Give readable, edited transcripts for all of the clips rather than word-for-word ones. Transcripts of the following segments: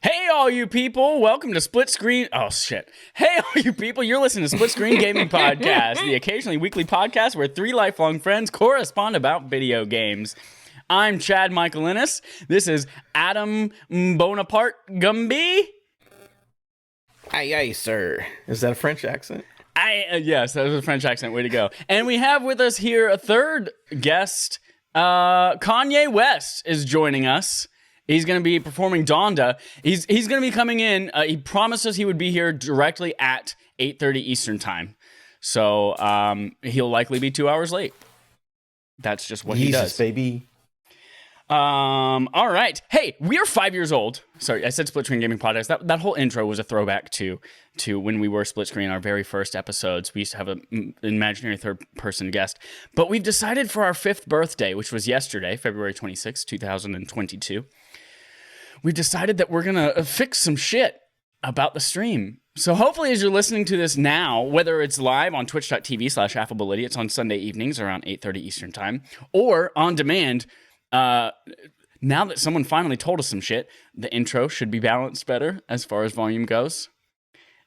Hey, all you people, welcome to Split Screen. Oh, shit. Hey, all you people, you're listening to Split Screen Gaming Podcast, the occasionally weekly podcast where three lifelong friends correspond about video games. I'm Chad Michael Innes. This is Adam Bonaparte Gumby. Aye, aye, sir. Is that a French accent? Yes, that was a French accent. Way to go. And we have with us here a third guest. Kanye West is joining us. He's going to be performing Donda. He's going to be coming in. He promised us he would be here directly at 8:30 Eastern time. So he'll likely be 2 hours late. That's just what he does. Baby. All right. Hey, we are 5 years old. Sorry, I said Split Screen Gaming Podcast. That whole intro was a throwback to when we were Split Screen, our very first episodes. We used to have an imaginary third-person guest. But we've decided for our 5th birthday, which was yesterday, February 26, 2022, we've decided that we're going to fix some shit about the stream. So hopefully as you're listening to this now, whether it's live on twitch.tv/affability, it's on Sunday evenings around 8:30 Eastern time, or on demand, now that someone finally told us some shit, the intro should be balanced better as far as volume goes.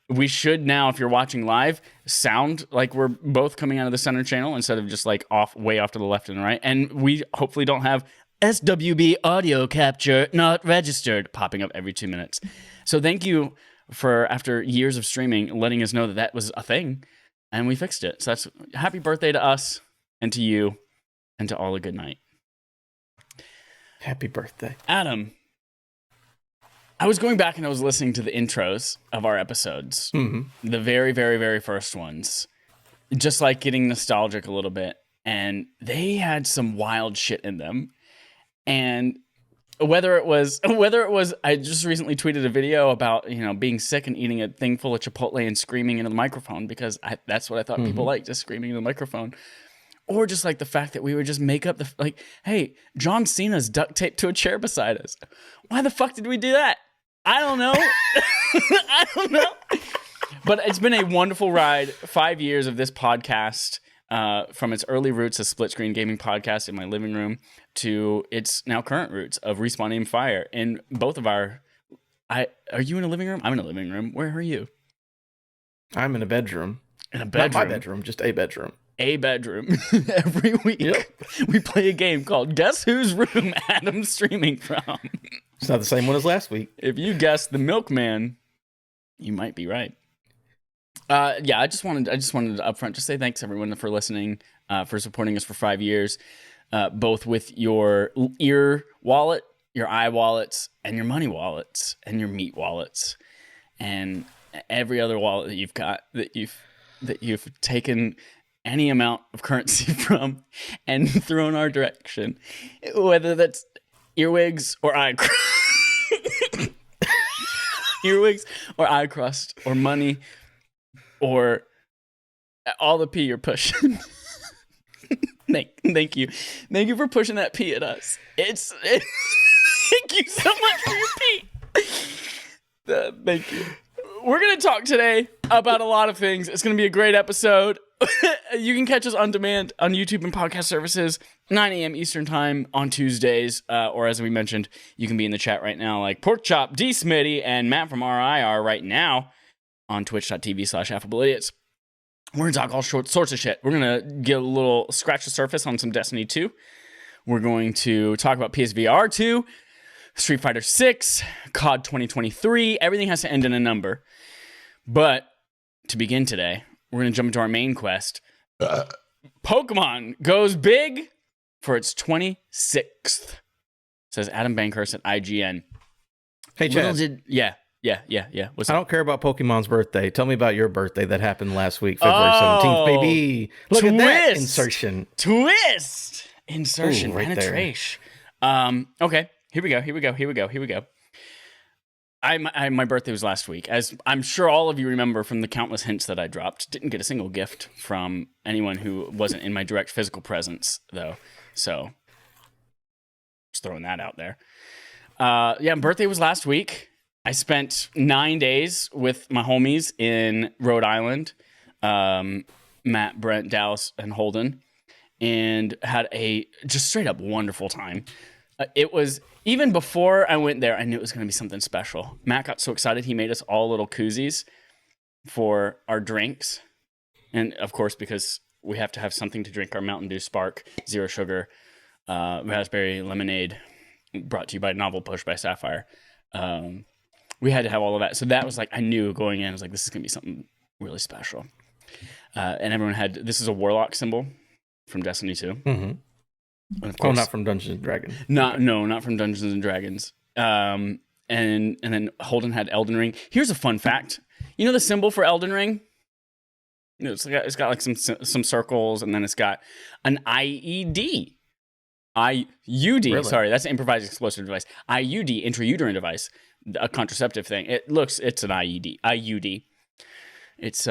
We should now, if you're watching live, sound like we're both coming out of the center channel instead of just like way off to the left and right. And we hopefully don't have SWB audio capture not registered popping up every 2 minutes. So thank you for, after years of streaming, letting us know that that was a thing, and we fixed it. So that's happy birthday to us and to you and to all a good night. Happy birthday. Adam, I was going back and I was listening to the intros of our episodes, the very, very, very first ones, just like getting nostalgic a little bit, and they had some wild shit in them. And whether it was, I just recently tweeted a video about, being sick and eating a thing full of Chipotle and screaming into the microphone because that's what I thought people liked, just screaming into the microphone. Or just like the fact that we would just make up hey, John Cena's duct taped to a chair beside us. Why the fuck did we do that? I don't know. I don't know. But it's been a wonderful ride. 5 years of this podcast. From its early roots as Split Screen Gaming Podcast in my living room to its now current roots of Respawn Aim Fire in both of our... Are you in a living room? I'm in a living room. Where are you? I'm in a bedroom. In a bedroom? Not my bedroom, just a bedroom. A bedroom. Every week, we play a game called Guess Whose Room Adam's streaming from. It's not the same one as last week. If you guessed the Milkman, you might be right. I just wanted to upfront just say thanks everyone for listening, for supporting us for 5 years, both with your ear wallet, your eye wallets, and your money wallets, and your meat wallets, and every other wallet that you've got that you've taken any amount of currency from and thrown our direction, whether that's earwigs or eye earwigs or eye crust or money. Or all the pee you're pushing. Thank you. Thank you for pushing that pee at us. Thank you so much for your pee. Thank you. We're going to talk today about a lot of things. It's going to be a great episode. You can catch us on demand on YouTube and podcast services, 9 a.m. Eastern time on Tuesdays. Or as we mentioned, you can be in the chat right now like Porkchop, D. Smitty, and Matt from RIR right now on twitch.tv/affability. We're going to talk all sorts of shit. We're going to get a little scratch the surface on some Destiny 2. We're going to talk about PSVR 2, Street Fighter 6, COD 2023. Everything has to end in a number. But to begin today, we're going to jump into our main quest. Pokemon goes big for its 26th, says Adam Bankhurst at IGN. Hey, Chad. Yeah. I don't care about Pokemon's birthday. Tell me about your birthday that happened last week, February 17th, baby. Look at that insertion. Insertion. Ooh, right penetration. Okay, here we go. My birthday was last week. As I'm sure all of you remember from the countless hints that I dropped. Didn't get a single gift from anyone who wasn't in my direct physical presence, though. So, just throwing that out there. Birthday was last week. I spent 9 days with my homies in Rhode Island. Matt, Brent, Dallas, and Holden, and had a just straight up wonderful time. It was, even before I went there, I knew it was going to be something special. Matt got so excited, he made us all little koozies for our drinks. And of course, because we have to have something to drink, our Mountain Dew Spark, zero sugar, raspberry lemonade, brought to you by Novel Push by Sapphire. We had to have all of that. So that was like, I knew going in, I was like, this is going to be something really special. And everyone had, this is a warlock symbol from Destiny 2. Mm-hmm. And of course, not from Dungeons and Dragons. Not from Dungeons and Dragons. And then Holden had Elden Ring. Here's a fun fact. You know the symbol for Elden Ring? It's got like some circles, and then it's got an IED. IUD, really? Sorry, that's an improvised explosive device. IUD, intrauterine device, a contraceptive thing. It's an IUD. It's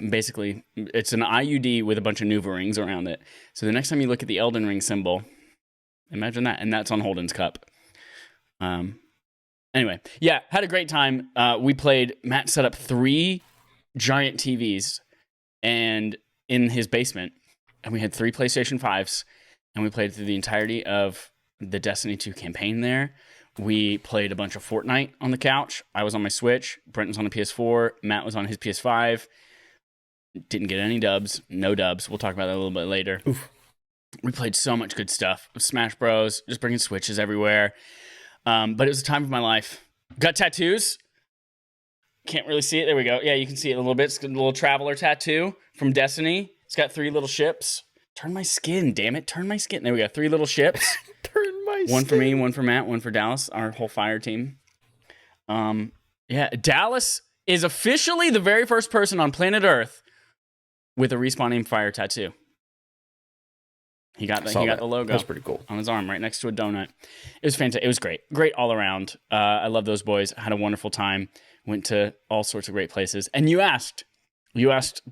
basically, it's an IUD with a bunch of Nuva rings around it. So the next time you look at the Elden Ring symbol, imagine that, and that's on Holden's cup. Anyway, yeah, had a great time. We played, Matt set up 3 giant TVs and in his basement, and we had 3 PlayStation 5s, and we played through the entirety of the Destiny 2 campaign there. We played a bunch of Fortnite on the couch. I was on my Switch. Brent was on the PS4. Matt was on his PS5. Didn't get any dubs. No dubs. We'll talk about that a little bit later. Oof. We played so much good stuff. Smash Bros. Just bringing Switches everywhere. But it was the time of my life. Got tattoos. Can't really see it. There we go. Yeah, you can see it a little bit. It's a little traveler tattoo from Destiny. It's got 3 little ships. Turn my skin, damn it. Turn my skin. There we go. 3 little ships. One for me, one for Matt, one for Dallas, our whole fire team. Yeah, Dallas is officially the very first person on planet Earth with a Respawn Aim Fire tattoo. He got the logo. That's pretty cool. On his arm, right next to a donut. It was fantastic. It was great. Great all around. I love those boys. Had a wonderful time. Went to all sorts of great places. And you asked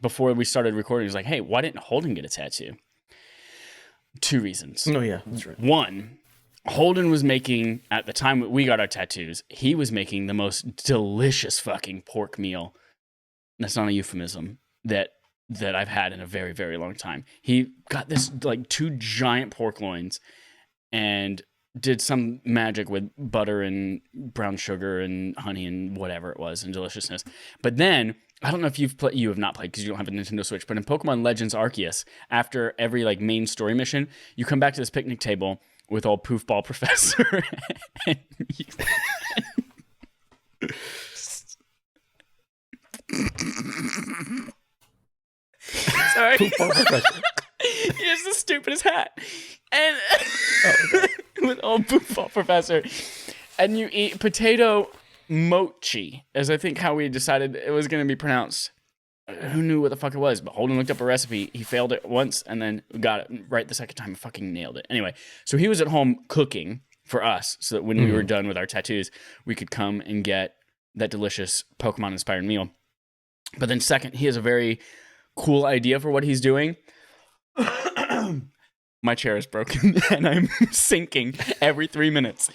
before we started recording, it was like, hey, why didn't Holden get a tattoo? 2 reasons. Oh, yeah, that's right. 1, Holden was making, at the time we got our tattoos, he was making the most delicious fucking pork meal. That's not a euphemism, that I've had in a very, very long time. He got this like 2 giant pork loins and did some magic with butter and brown sugar and honey and whatever it was and deliciousness. But then, I don't know if you have not played because you don't have a Nintendo Switch, but in Pokemon Legends Arceus, after every like main story mission, you come back to this picnic table with old Poofball Professor. And sorry. Poofball Professor. He has the stupidest hat. And with old Poofball Professor. And you eat potato mochi, as I think how we decided it was going to be pronounced. Who knew what the fuck it was? But Holden looked up a recipe. He failed it once and then got it right the second time and fucking nailed it. Anyway, so he was at home cooking for us so that when we were done with our tattoos, we could come and get that delicious Pokemon-inspired meal. But then second, he has a very cool idea for what he's doing. My chair is broken and I'm sinking every 3 minutes.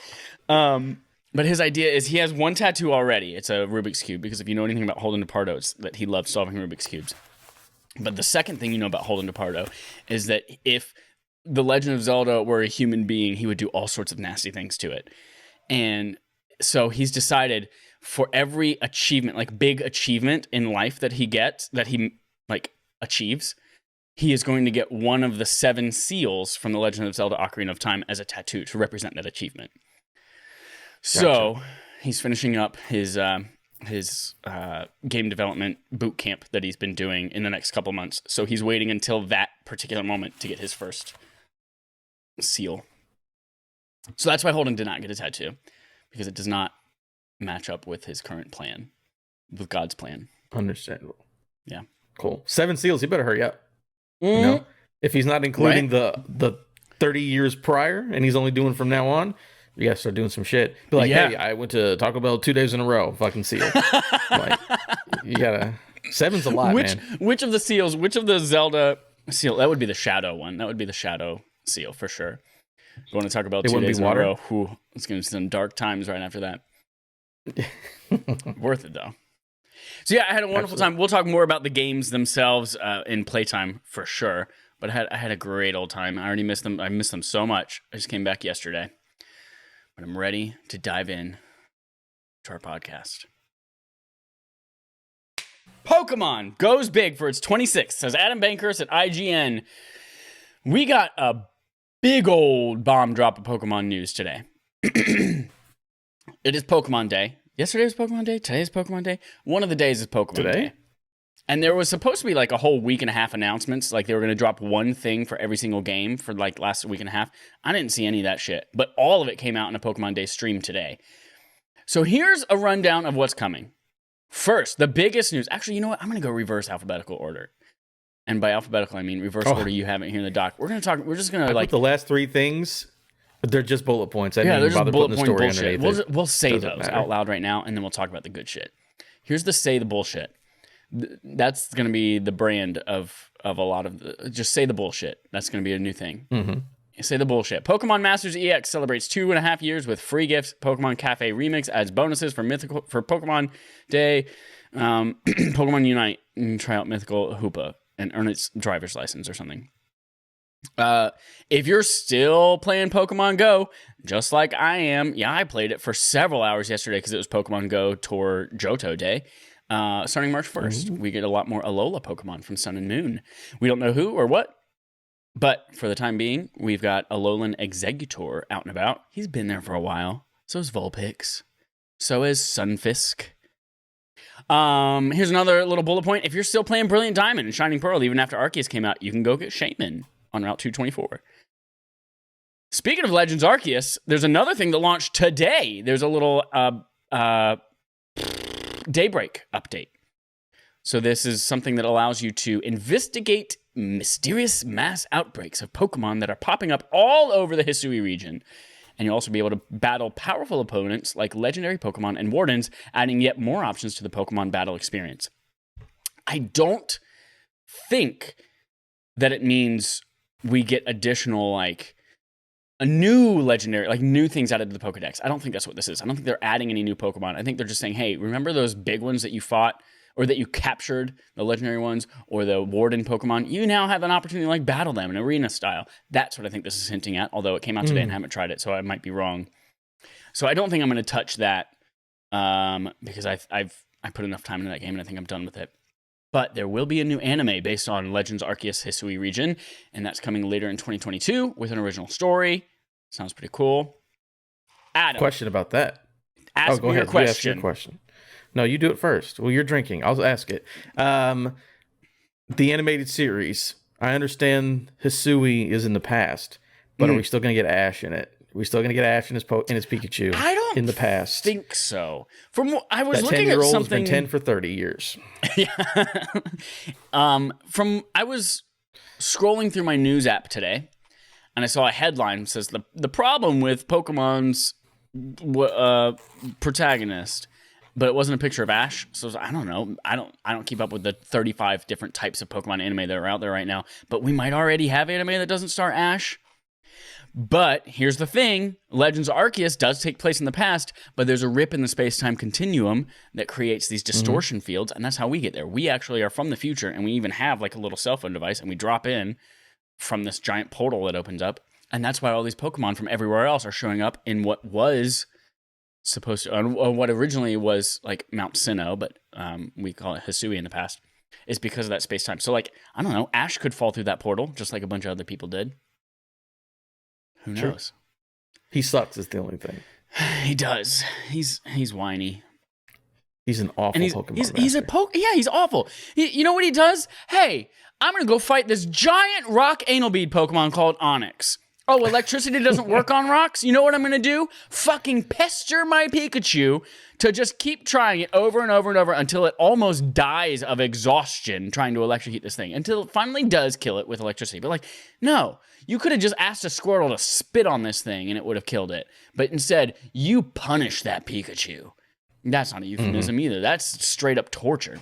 But his idea is he has 1 tattoo already. It's a Rubik's Cube, because if you know anything about Holden DePardo, it's that he loves solving Rubik's Cubes. But the second thing you know about Holden DePardo is that if The Legend of Zelda were a human being, he would do all sorts of nasty things to it. And so he's decided for every achievement, like big achievement in life that he gets, that he like achieves, he is going to get one of the 7 seals from The Legend of Zelda Ocarina of Time as a tattoo to represent that achievement. So gotcha. He's finishing up his game development boot camp that he's been doing in the next couple months. So he's waiting until that particular moment to get his first seal. So that's why Holden did not get a tattoo, because it does not match up with his current plan, with God's plan. Understandable. Yeah. Cool. 7 seals. He better hurry up. You know, if he's not including the 30 years prior and he's only doing from now on, you gotta start doing some shit. Be like, hey, I went to Taco Bell 2 days in a row. Fucking seal. Like, you gotta. 7's a lot, man. Which of the seals? Which of the Zelda seal? That would be the Shadow one. That would be the Shadow seal for sure. Going to Taco Bell 2 days in a row. Whew, it's gonna be some dark times right after that. Worth it though. So yeah, I had a wonderful time. We'll talk more about the games themselves in playtime for sure. But I had a great old time. I already missed them. I missed them so much. I just came back yesterday. But I'm ready to dive in to our podcast. Pokemon goes big for its 26th, says Adam Bankhurst at IGN. We got a big old bomb drop of Pokemon news today. It is Pokemon Day. Yesterday was Pokemon Day. Today is Pokemon Day. One of the days is Pokemon Day. And there was supposed to be like a whole week and a half announcements. Like they were going to drop one thing for every single game for like last week and a half. I didn't see any of that shit. But all of it came out in a Pokemon Day stream today. So here's a rundown of what's coming. First, the biggest news. Actually, you know what? I'm going to go reverse alphabetical order. And by alphabetical, I mean reverse order. You have it here in the doc. We're just going to like put the last three things. But they're just bullet points. I they're just bullet point bullshit. We'll say those out loud right now, and then we'll talk about the good shit. Here's the say the bullshit. That's going to be the brand of a lot of the... Just say the bullshit. That's going to be a new thing. Mm-hmm. Say the bullshit. Pokemon Masters EX celebrates 2.5 years with free gifts. Pokemon Cafe Remix adds bonuses for Pokemon Day. Pokemon Unite and try out Mythical Hoopa and earn its driver's license or something. If you're still playing Pokemon Go, just like I am, I played it for several hours yesterday because it was Pokemon Go Tour Johto Day. Starting March 1st, we get a lot more Alola Pokemon from Sun and Moon. We don't know who or what, but for the time being, we've got Alolan Exeggutor out and about. He's been there for a while. So is Vulpix. So is Sunfisk. Here's another little bullet point. If you're still playing Brilliant Diamond and Shining Pearl, even after Arceus came out, you can go get Shaman on Route 224. Speaking of Legends Arceus, there's another thing that launched today. There's a little Daybreak update. So this is something that allows you to investigate mysterious mass outbreaks of Pokemon that are popping up all over the Hisui region. And you'll also be able to battle powerful opponents like legendary Pokemon and Wardens, adding yet more options to the Pokemon battle experience. I don't think that it means we get additional, like, a new legendary, like new things added to the Pokedex. I don't think that's what this is. I don't think they're adding any new Pokemon. I think they're just saying, hey, remember those big ones that you fought or that you captured, the legendary ones or the Warden Pokemon? You now have an opportunity to like battle them in arena style. That's what I think this is hinting at, although it came out today and I haven't tried it, so I might be wrong. So I don't think I'm going to touch that because I put enough time into that game and I think I'm done with it. But there will be a new anime based on Legends Arceus Hisui region, and that's coming later in 2022 with an original story. Sounds pretty cool. Adam. Question about that. Ask me your question. You ask your question. No, you do it first. Well, you're drinking. I'll ask it. The animated series. I understand Hisui is in the past, but are we still going to get Ash in it? Are we still going to get Ash in his Pikachu? I don't in the past. Think so. From what I was that looking at something. Been 10 for 30 years. Yeah. I was scrolling through my news app today, and I saw a headline that says the problem with Pokemon's protagonist, but it wasn't a picture of Ash. So I don't know. I don't keep up with the 35 different types of Pokemon anime that are out there right now. But we might already have anime that doesn't star Ash. But here's the thing. Legends Arceus does take place in the past, but there's a rip in the space-time continuum that creates these distortion fields, and that's how we get there. We actually are from the future, and we even have like a little cell phone device, and we drop in from this giant portal that opens up, and that's why all these Pokemon from everywhere else are showing up in what was supposed to, what originally was like Mount Sinnoh, but we call it Hisui in the past, is because of that space-time. So like, I don't know, Ash could fall through that portal, just like a bunch of other people did. Who knows? He sucks is the only thing. He does. He's whiny. He's an awful Pokemon master. He's awful. You know what he does? Hey, I'm going to go fight this giant rock anal bead Pokemon called Onyx. Oh, electricity doesn't work on rocks? You know what I'm going to do? Fucking pester my Pikachu to just keep trying it over and over and over until it almost dies of exhaustion trying to electrocute this thing. Until it finally does kill it with electricity. But like, no. You could have just asked a Squirtle to spit on this thing and it would have killed it. But instead, you punish that Pikachu. That's not a euphemism either. That's straight up torture.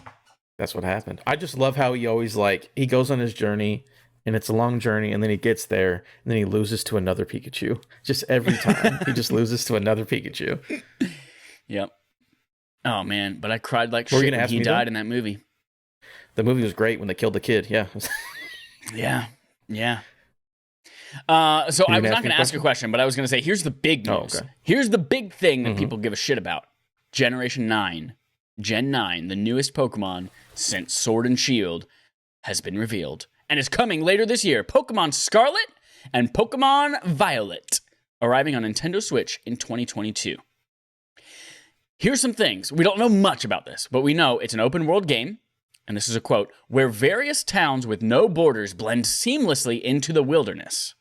That's what happened. I just love how he always he goes on his journey and it's a long journey and then he gets there and then he loses to another Pikachu. Just every time he just loses to another Pikachu. Yep. Oh man, but I cried like Were you shit gonna when ask he me, died though? in that movie. The movie was great when they killed the kid. Yeah. Yeah. So I You was gonna not ask me going a to ask a question, but I was going to say, here's the big Oh, news. okay. Here's the big thing that Mm-hmm. people give a shit about. Generation 9, Gen 9, the newest Pokemon since Sword and Shield, has been revealed and is coming later this year. Pokemon Scarlet and Pokemon Violet, arriving on Nintendo Switch in 2022. Here's some things. We don't know much about this, but we know it's an open world game, and this is a quote, where various towns with no borders blend seamlessly into the wilderness.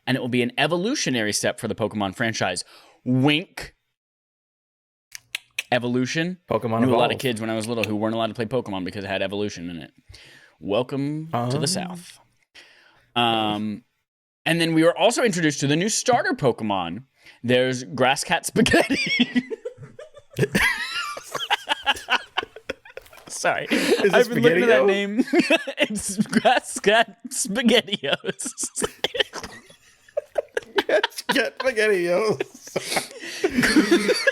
And it will be an evolutionary step for the Pokemon franchise. Wink. Evolution. Pokemon Knew Evolve. a lot of kids when I was little who weren't allowed to play Pokemon because it had evolution in it. Welcome to the South. And then we were also introduced to the new starter Pokemon. There's Grass Cat Spaghetti. Sorry. I've been looking at that name. It's Grass Cat SpaghettiOs. Get SpaghettiOs.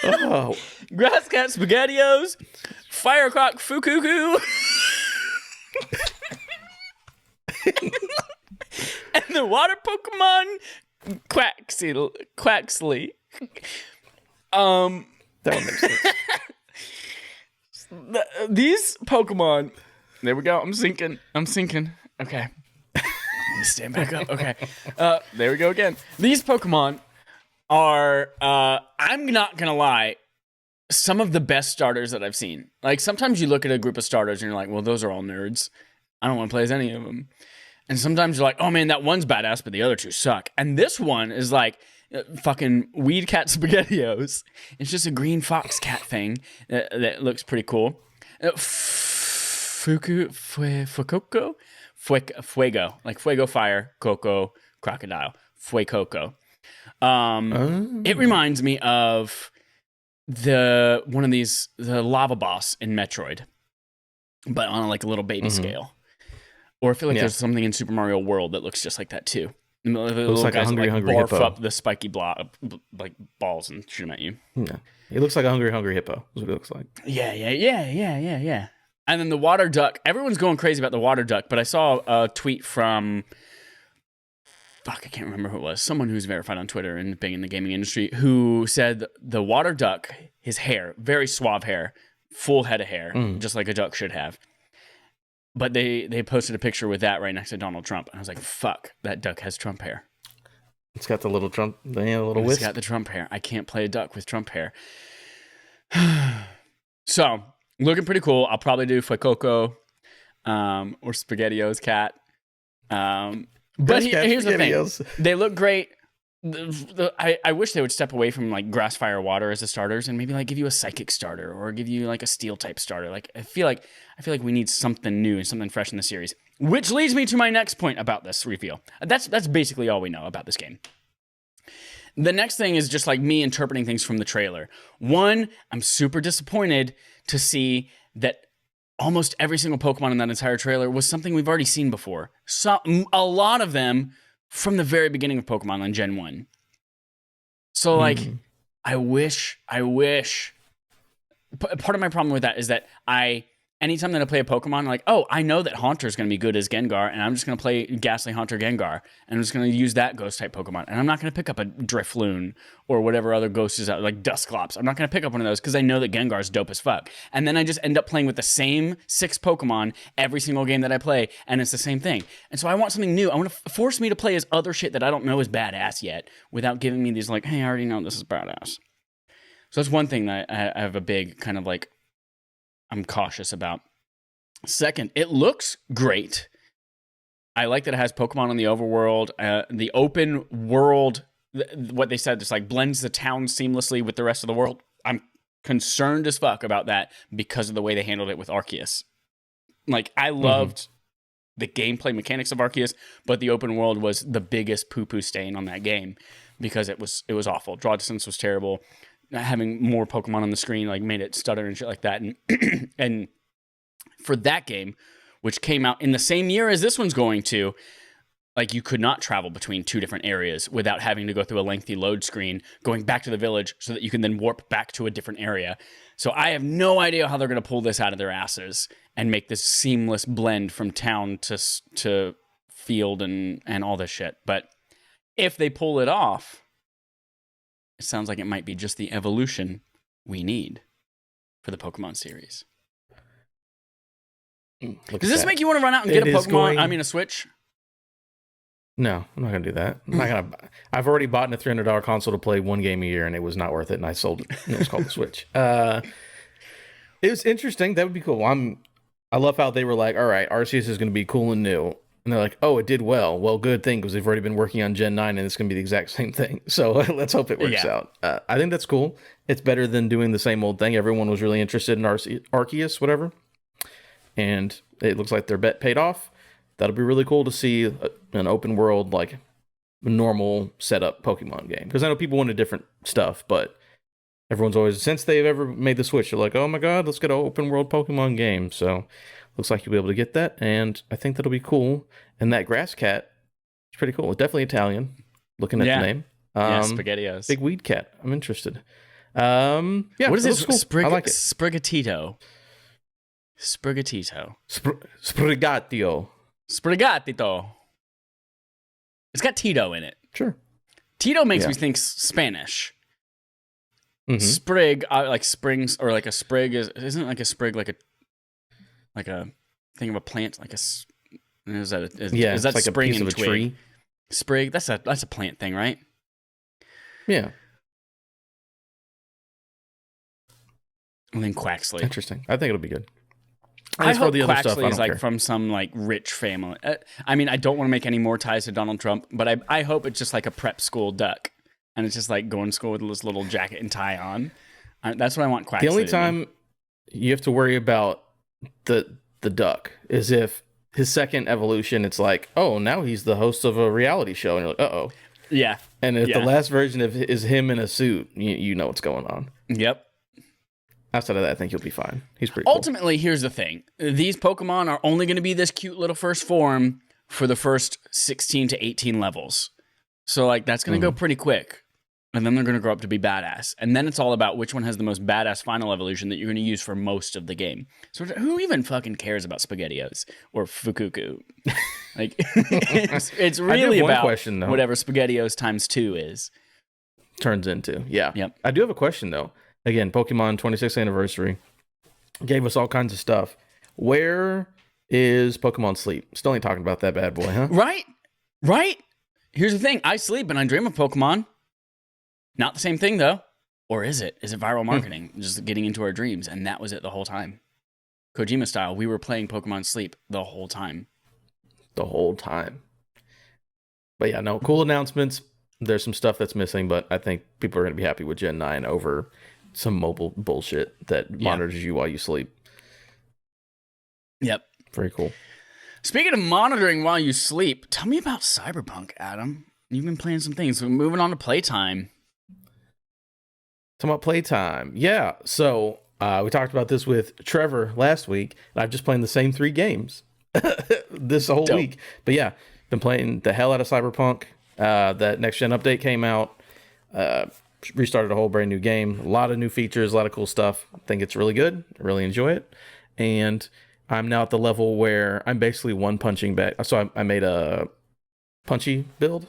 Oh. Grass Cat SpaghettiOs. Firecroc Fukuku. And the water Pokemon Quaxley. That one makes sense. These Pokemon. There we go. I'm sinking. Okay. Let me stand back up. Okay. There we go again. These Pokemon are, I'm not going to lie, some of the best starters that I've seen. Like, sometimes you look at a group of starters and you're like, well, those are all nerds. I don't want to play as any of them. And sometimes you're like, oh man, that one's badass, but the other two suck. And this one is like fucking Weed Cat SpaghettiOs. It's just a green fox cat thing that looks pretty cool. Fuego, like Fuego fire, Coco crocodile, Fuecoco. It reminds me of the lava boss in Metroid, but on like a little baby scale. Or I feel like there's something in Super Mario World that looks just like that too. The looks like a hungry barf hippo. up the spiky like balls and shoot them at you. Yeah, it looks like a hungry hippo. Is what it looks like. Yeah. And then the water duck. Everyone's going crazy about the water duck, but I saw a tweet from I can't remember who it was. Someone who's verified on Twitter and big in the gaming industry, who said the water duck, his hair, very suave hair, full head of hair, just like a duck should have. But they posted a picture with that right next to Donald Trump. And I was like, fuck, that duck has Trump hair. It's got the little Trump, the little wisp. It's got the Trump hair. I can't play a duck with Trump hair. So, looking pretty cool. I'll probably do Fuecoco or SpaghettiOs cat. But here's the thing. They look great. I wish they would step away from like grass, fire, water as the starters and maybe like give you a psychic starter or give you like a steel type starter. Like I feel like we need something new and something fresh in the series. Which leads me to my next point about this reveal. That's basically all we know about this game. The next thing is just like me interpreting things from the trailer. One, I'm super disappointed to see that almost every single Pokemon in that entire trailer was something we've already seen before. A lot of them from the very beginning of Pokemon on Gen 1. So, like, I wish. Part of my problem with that is that anytime that I play a Pokemon, like, oh, I know that Haunter's going to be good as Gengar, and I'm just going to play Ghastly Haunter Gengar, and I'm just going to use that Ghost-type Pokemon, and I'm not going to pick up a Drifloon or whatever other Ghost is out, like Dusclops. I'm not going to pick up one of those because I know that Gengar's dope as fuck. And then I just end up playing with the same 6 Pokemon every single game that I play, and it's the same thing. And so I want something new. I want to force me to play as other shit that I don't know is badass yet without giving me these, like, hey, I already know this is badass. So that's one thing that I have a big kind of, like, I'm cautious about. Second, it looks great. I like that it has Pokemon in the overworld. The open world, what they said, just like blends the town seamlessly with the rest of the world. I'm concerned as fuck about that because of the way they handled it with Arceus. Like, I loved the gameplay mechanics of Arceus, but the open world was the biggest poo-poo stain on that game because it was awful. Draw distance was terrible. Having more Pokemon on the screen like made it stutter and shit like that. And and for that game, which came out in the same year as this one's going to, Like, you could not travel between two different areas without having to go through a lengthy load screen, going back to the village so that you can then warp back to a different area. So I have no idea how they're going to pull this out of their asses and make this seamless blend from town to field and all this shit. But if they pull it off, it sounds like it might be just the evolution we need for the Pokemon series. Does this make you want to run out and get a Pokemon? A Switch? No, I'm not gonna do that. I've already bought a $300 console to play one game a year, and it was not worth it, and I sold it. It was called the Switch. It was interesting. That would be cool. I love how they were like, all right, Arceus is gonna be cool and new, and they're like, oh, it did well. Well, good thing, because they've already been working on Gen 9, and it's gonna be the exact same thing. So let's hope it works out. I think that's cool. It's better than doing the same old thing. Everyone was really interested in Arceus, whatever, and it looks like their bet paid off. That'll be really cool to see an open world, like normal setup Pokemon game. Because I know people wanted different stuff, but everyone's always, since they've ever made the switch, they're like, oh my god, let's get an open world Pokemon game. So looks like you'll be able to get that, and I think that'll be cool. And that grass cat is pretty cool. It's definitely Italian, looking at the name. SpaghettiOs. Big weed cat. I'm interested. What is this? Cool. I like it. Sprigatito. Sprigatio. Sprigatito. It's got Tito in it. Sure. Tito makes me think Spanish. Mm-hmm. Sprig, like springs, or like a sprig isn't like a sprig like a thing of a plant, like is that like spring a piece and of a twig? tree. Sprig, that's a plant thing, right? Yeah. And then Quaxley. Interesting. I think it'll be good. I hope Quaxley is like from some like rich family. I mean, I don't want to make any more ties to Donald Trump, but I hope it's just like a prep school duck, and it's just like going to school with this little jacket and tie on. That's what I want Quaxley. The only time you have to worry about the duck is if his second evolution, it's like, oh, now he's the host of a reality show, and you're like, uh-oh. Yeah. And if the last version of is him in a suit, you know what's going on. Yep. Outside of that, I think he'll be fine. He's pretty Ultimately, here's the thing. These Pokemon are only going to be this cute little first form for the first 16 to 18 levels. So, like, that's going to go pretty quick. And then they're going to grow up to be badass. And then it's all about which one has the most badass final evolution that you're going to use for most of the game. So who even fucking cares about SpaghettiOs or Fukuku? Like, it's really about question, though. Whatever SpaghettiOs times 2 is. Turns into, yeah. Yep. I do have a question, though. Again, Pokemon 26th anniversary gave us all kinds of stuff. Where is Pokemon Sleep? Still ain't talking about that bad boy, huh? Right. Here's the thing. I sleep and I dream of Pokemon. Not the same thing, though. Or is it? Is it viral marketing? Just getting into our dreams, and that was it the whole time. Kojima style, we were playing Pokemon Sleep the whole time. The whole time. But yeah, no, cool announcements. There's some stuff that's missing, but I think people are going to be happy with Gen 9 over some mobile bullshit that monitors you while you sleep. Yep. Very cool. Speaking of monitoring while you sleep, tell me about Cyberpunk, Adam. You've been playing some things. We're moving on to playtime. Talking about playtime. Yeah. So we talked about this with Trevor last week, and I've just played the same 3 games this whole week. But yeah, been playing the hell out of Cyberpunk. That next gen update came out. Restarted a whole brand new game. A lot of new features, a lot of cool stuff. I think it's really good. I really enjoy it. And I'm now at the level where I'm basically one punching back. So I made a punchy build.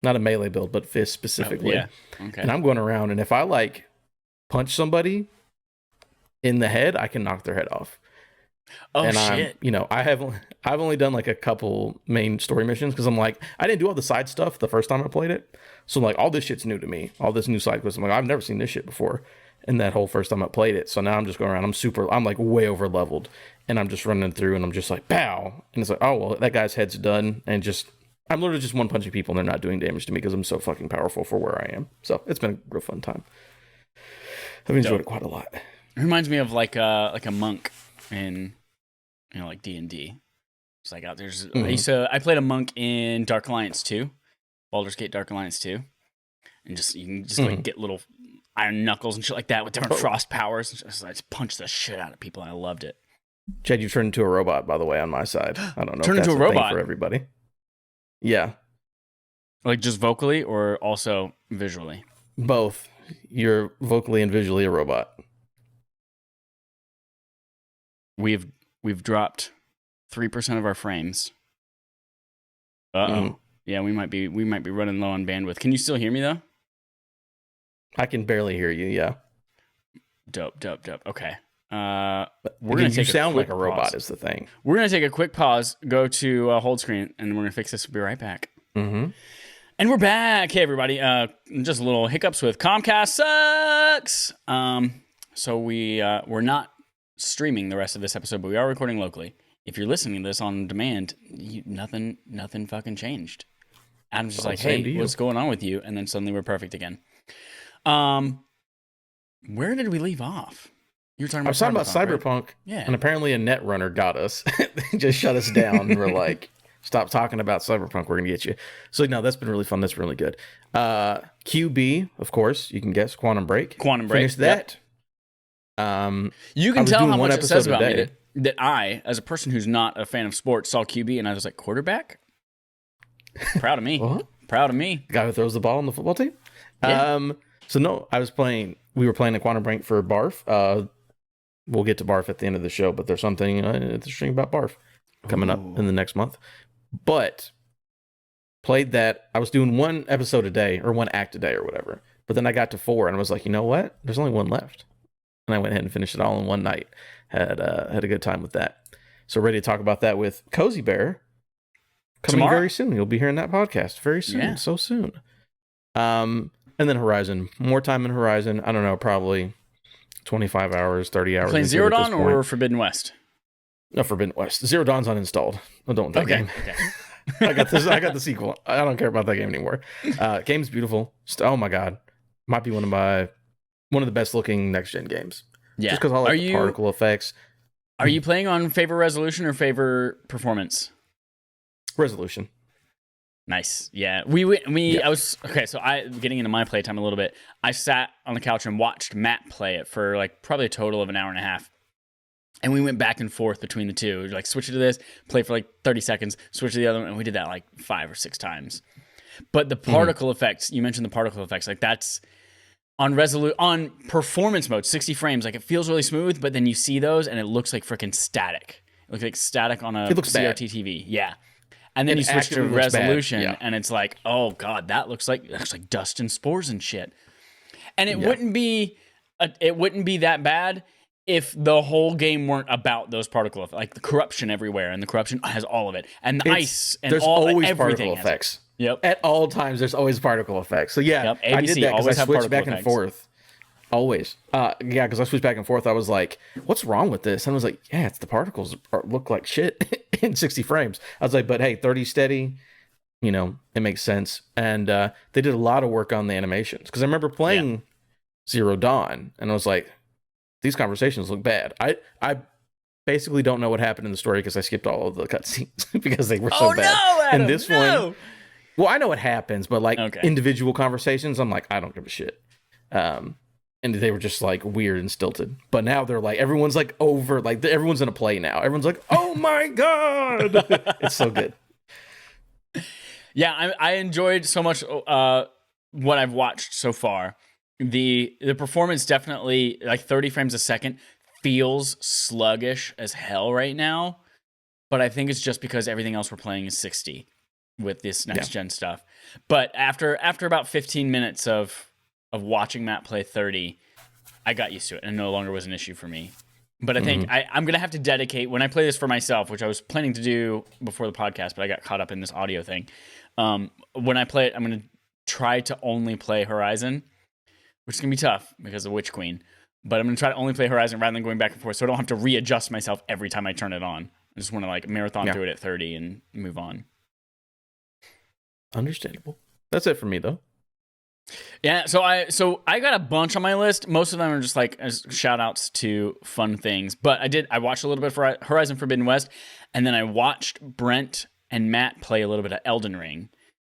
Not a melee build, but fist specifically. Oh, yeah. Okay. And I'm going around, and if I like punch somebody in the head, I can knock their head off. Oh, and shit. I've only done like a couple main story missions because I'm like, I didn't do all the side stuff the first time I played it. So I'm like, all this shit's new to me. All this new side quests. I'm like, I've never seen this shit before. And that whole first time I played it. So now I'm just going around. I'm like way over leveled. And I'm just running through and I'm just like, pow. And it's like, oh, well, that guy's head's done. And I'm literally just one punching people and they're not doing damage to me because I'm so fucking powerful for where I am. So it's been a real fun time. I've enjoyed it quite a lot. It reminds me of like a monk in, like D&D. It's like out there's I played a monk in Dark Alliance 2, Baldur's Gate Dark Alliance 2, and you can just like get little iron knuckles and shit like that with different frost powers. I just punch the shit out of people, and I loved it. Chad, you turned into a robot, by the way, on my side. I don't know. Turn if that's into a robot for everybody. Yeah, Like just vocally or also visually? both. You're vocally and visually a robot. We've dropped 3% of our frames. Uh-oh. Yeah, we might be running low on bandwidth. Can you still hear me though? I can barely hear you. Yeah. Dope. Okay. We're gonna take you sound like a quick robot pause. is the thing. We're gonna take a quick pause, go to hold screen, and we're gonna fix this. We'll be right back. Mm-hmm. And we're back. Hey everybody. Just a little hiccups with Comcast sucks. So we're not streaming the rest of this episode, but we are recording locally. If you're listening to this on demand, nothing fucking changed. Adam's just like, hey, what's going on with you? And then suddenly we're perfect again. Where did we leave off? You were talking about I was talking about Cyberpunk, right? Yeah. And apparently a netrunner got us. They just shut us down. And we're like, stop talking about Cyberpunk. We're going to get you. So, no, that's been really fun. That's really good. QB, of course, you can guess. Quantum Break. Finished that. Yep. You can tell how much it says about me that I, as a person who's not a fan of sports, saw QB and I was like, quarterback? Proud of me. Proud of me. The guy who throws the ball on the football team? Yeah. So, no, we were playing the Quantum Break for Barf. We'll get to Barf at the end of the show, but there's something interesting about Barf coming up in the next month. But played that. I was doing one episode a day or one act a day or whatever. But then I got to 4 and I was like, you know what? There's only one left. And I went ahead and finished it all in one night. Had a good time with that. So ready to talk about that with Cozy Bear coming tomorrow. Very soon. You'll be hearing that podcast very soon. Yeah. So soon. And then Horizon. More time in Horizon. I don't know, probably 25 hours, 30 hours. Playing Zero Dawn or Forbidden West? No, Forbidden West. Zero Dawn's uninstalled. I don't want that game. Okay. I got the sequel. I don't care about that game anymore. Game's beautiful. Oh my god. Might be one of the best looking next gen games. Yeah. Just because I like the particle effects. Are you playing on favor resolution or favor performance? Resolution. Nice. Yeah. I was okay. So getting into my playtime a little bit. I sat on the couch and watched Matt play it for like probably a total of an hour and a half. And we went back and forth between the two. Like switch it to this, play for like 30 seconds, switch to the other one. And we did that like 5 or 6 times. But the particle effects, you mentioned the particle effects, like that's on performance mode, 60 frames, like it feels really smooth, but then you see those and it looks like freaking static. It looks like static on a CRT TV. Yeah. And then you switch to resolution and it's like, oh god, that looks like dust and spores and shit. And it wouldn't be that bad if the whole game weren't about those particle effects, like the corruption everywhere, and the corruption has all of it, and the ice, and there's always particle effects. Yep. At all times, there's always particle effects. So yeah, I did that because I switched back and forth. Always. Because I switched back and forth. I was like, what's wrong with this? And I was like, yeah, it's the particles look like shit in 60 frames. I was like, but hey, 30 steady, it makes sense. And they did a lot of work on the animations. Because I remember playing Zero Dawn, and I was like, these conversations look bad. I basically don't know what happened in the story because I skipped all of the cutscenes because they were so bad. No, Adam, and this one, well, I know what happens, but like individual conversations, I'm like, I don't give a shit. And they were just like weird and stilted. But now they're like, everyone's like over, like everyone's in a play now. Everyone's like, oh my god, it's so good. Yeah, I enjoyed so much what I've watched so far. The performance definitely, like 30 frames a second, feels sluggish as hell right now. But I think it's just because everything else we're playing is 60 with this next gen stuff. But after about 15 minutes of watching Matt play 30, I got used to it and it no longer was an issue for me. But I think I'm going to have to dedicate, when I play this for myself, which I was planning to do before the podcast, but I got caught up in this audio thing. When I play it, I'm going to try to only play Horizon, which is going to be tough because of Witch Queen. But I'm going to try to only play Horizon rather than going back and forth, so I don't have to readjust myself every time I turn it on. I just want to like marathon through it at 30 and move on. Understandable. That's it for me, though. Yeah, so I got a bunch on my list. Most of them are just like shout outs to fun things. But I watched a little bit for Horizon Forbidden West, and then I watched Brent and Matt play a little bit of Elden Ring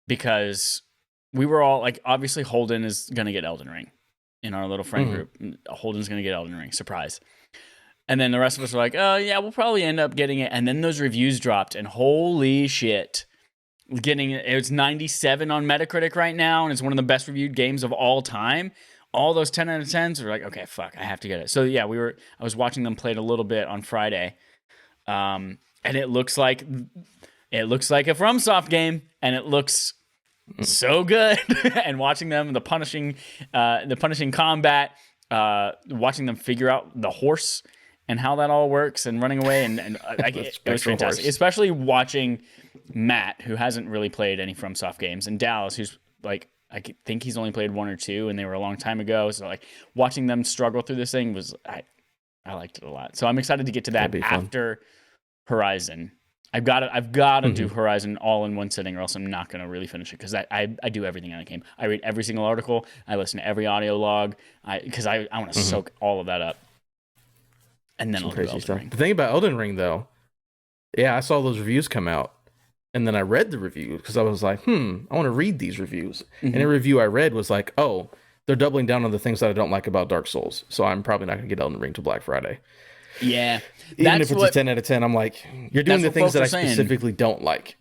because we were all like, obviously Holden is gonna get Elden Ring in our little friend group. Holden's gonna get Elden Ring, surprise. And then the rest of us were like, oh yeah, we'll probably end up getting it. And then those reviews dropped, and holy shit, It's 97 on Metacritic right now, and it's one of the best reviewed games of all time. All those 10 out of 10s are like, okay, fuck, I have to get it. So yeah, I was watching them play it a little bit on Friday, and it looks like a FromSoft game, and it looks so good. And watching them, the punishing combat, watching them figure out the horse and how that all works, and running away, and it was fantastic. Horse. Especially watching Matt, who hasn't really played any FromSoft games, and Dallas, who's like, I think he's only played one or two, and they were a long time ago. So like watching them struggle through this thing I liked it a lot. So I'm excited to get to that after Horizon. I've got to do Horizon all in one sitting, or else I'm not going to really finish it, because I do everything in the game. I read every single article. I listen to every audio log, because I want to soak all of that up. And then I'll do Elden Ring. The thing about Elden Ring, though, yeah, I saw those reviews come out, and then I read the reviews because I was like, I want to read these reviews. And a review I read was like, oh, they're doubling down on the things that I don't like about Dark Souls, so I'm probably not going to get Elden Ring till Black Friday. Yeah. Even if it's a 10 out of 10, I'm like, you're doing the things that I specifically don't like.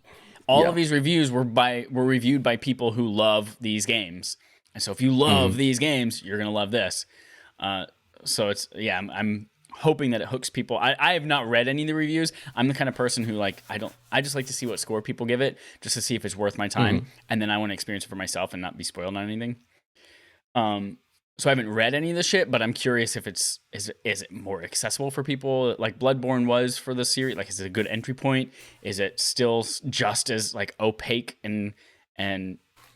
All of these reviews were reviewed by people who love these games. And so if you love these games, you're going to love this. So it's, I'm hoping that it hooks people. I have not read any of the reviews. I'm the kind of person who I just like to see what score people give it, just to see if it's worth my time. And then I want to experience it for myself and not be spoiled on anything. So I haven't read any of the shit, but I'm curious if is it more accessible for people like Bloodborne was for the series? Like, is it a good entry point? Is it still just as like opaque and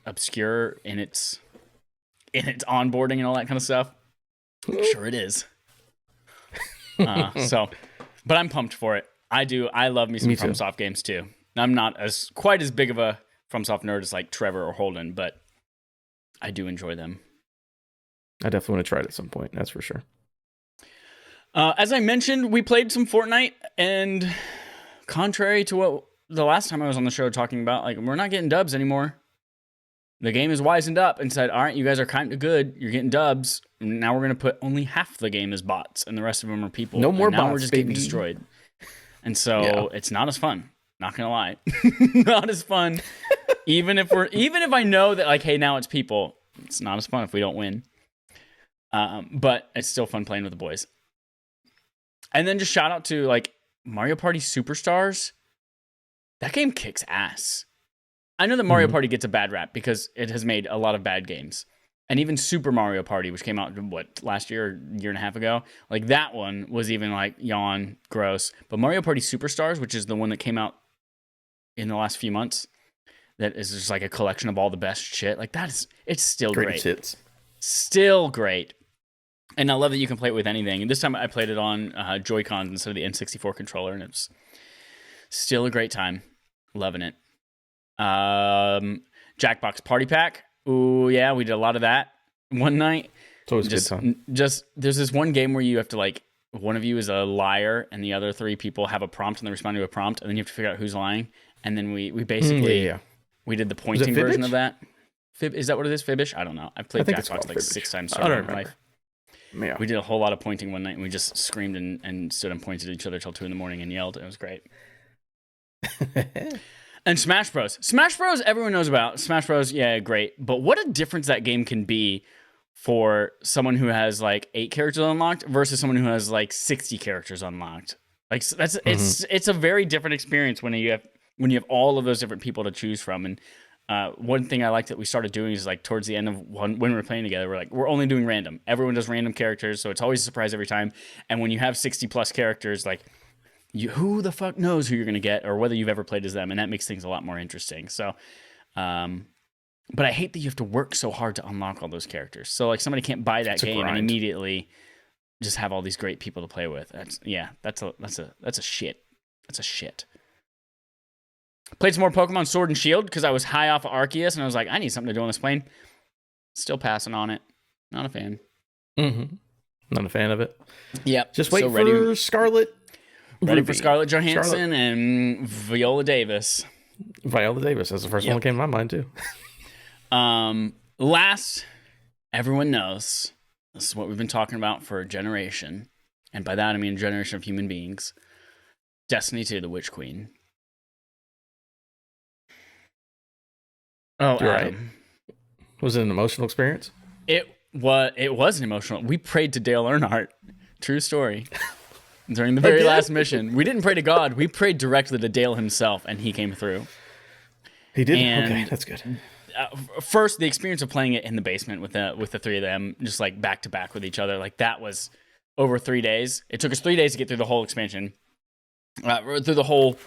obscure in its onboarding and all that kind of stuff? Sure it is. But I'm pumped for it. I love me some FromSoft games too. I'm not quite as big of a FromSoft nerd as like Trevor or Holden, but I do enjoy them. I definitely want to try it at some point. That's for sure. As I mentioned, we played some Fortnite, and contrary to what the last time I was on the show talking about, like, we're not getting dubs anymore. The game is wisened up and said, all right, you guys are kind of good. You're getting dubs. Now we're going to put only half the game as bots, and the rest of them are people. No more bots, now we're just getting destroyed. And so it's not as fun. Not going to lie. Not as fun. even if I know that, like, hey, now it's people, it's not as fun if we don't win. But it's still fun playing with the boys. And then just shout out to like Mario Party Superstars. That game kicks ass. I know that Mario Party gets a bad rap because it has made a lot of bad games. And even Super Mario Party, which came out, last year or a year and a half ago? Like, that one was even like, yawn, gross. But Mario Party Superstars, which is the one that came out in the last few months, that is just like a collection of all the best shit. Like, it's still great. Hits. Still great. And I love that you can play it with anything. And this time I played it on Joy-Cons instead of the N64 controller, and it's still a great time. Loving it. Jackbox Party Pack. Ooh, yeah, we did a lot of that one night. It's always a good time. There's this one game where you have to, like, one of you is a liar, and the other three people have a prompt, and they respond to a prompt, and then you have to figure out who's lying. And then we basically we did the pointing version of that. Is that what it is? Fibbish? I don't know. I've played Jackbox like 6 times in my life. Yeah. We did a whole lot of pointing one night, and we just screamed and stood and pointed at each other till 2 a.m. and yelled. It was great. And Smash Bros. Smash Bros. Everyone knows about. Smash Bros. Yeah, great. But what a difference that game can be for someone who has like 8 characters unlocked versus someone who has like 60 characters unlocked. Like, that's it's a very different experience when you have all of those different people to choose from. And one thing I like that we started doing is, like, towards the end of when we were playing together, we're only doing random. Everyone does random characters, so it's always a surprise every time. And when you have 60 plus characters, like, who the fuck knows who you're gonna get or whether you've ever played as them, and that makes things a lot more interesting. So, but I hate that you have to work so hard to unlock all those characters. So, like, somebody can't buy that game and immediately just have all these great people to play with. That's a shit. That's a shit. Played some more Pokemon Sword and Shield because I was high off of Arceus, and I was like, I need something to do on this plane. Still passing on it. Not a fan. Not a fan of it. Yep. Just wait for Scarlet. Ready for Scarlett Johansson and Viola Davis. Viola Davis. That's the first one that came to my mind, too. Last, everyone knows, this is what we've been talking about for a generation. And by that, I mean a generation of human beings. Destiny 2, the Witch Queen. Oh, Right. Adam. Was it an emotional experience? It was an emotional. We prayed to Dale Earnhardt. True story. During the Oh, very did? last mission, we didn't pray to God. We prayed directly to Dale himself, and he came through. He did? And Okay, that's good. First, the experience of playing it in the basement with the three of them, just like back to back with each other, like that was over 3 days. It took us 3 days to get through the whole expansion, through the whole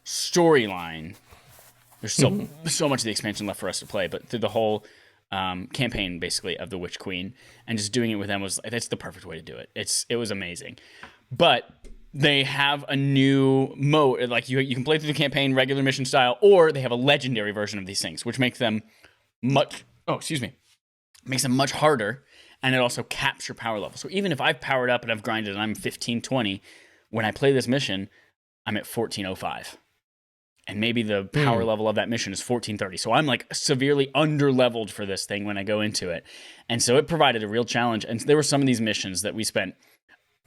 storyline. There's so much of the expansion left for us to play, but through the whole campaign, basically, of the Witch Queen, and just doing it with them that's the perfect way to do it. It was amazing, but they have a new mode. Like you can play through the campaign regular mission style, or they have a legendary version of these things, which makes them makes them much harder, and it also caps your power level. So even if I've powered up and I've grinded and I'm 1520, when I play this mission, I'm at 1405. And maybe the power level of that mission is 1430. So I'm like severely under-leveled for this thing when I go into it. And so it provided a real challenge. And there were some of these missions that we spent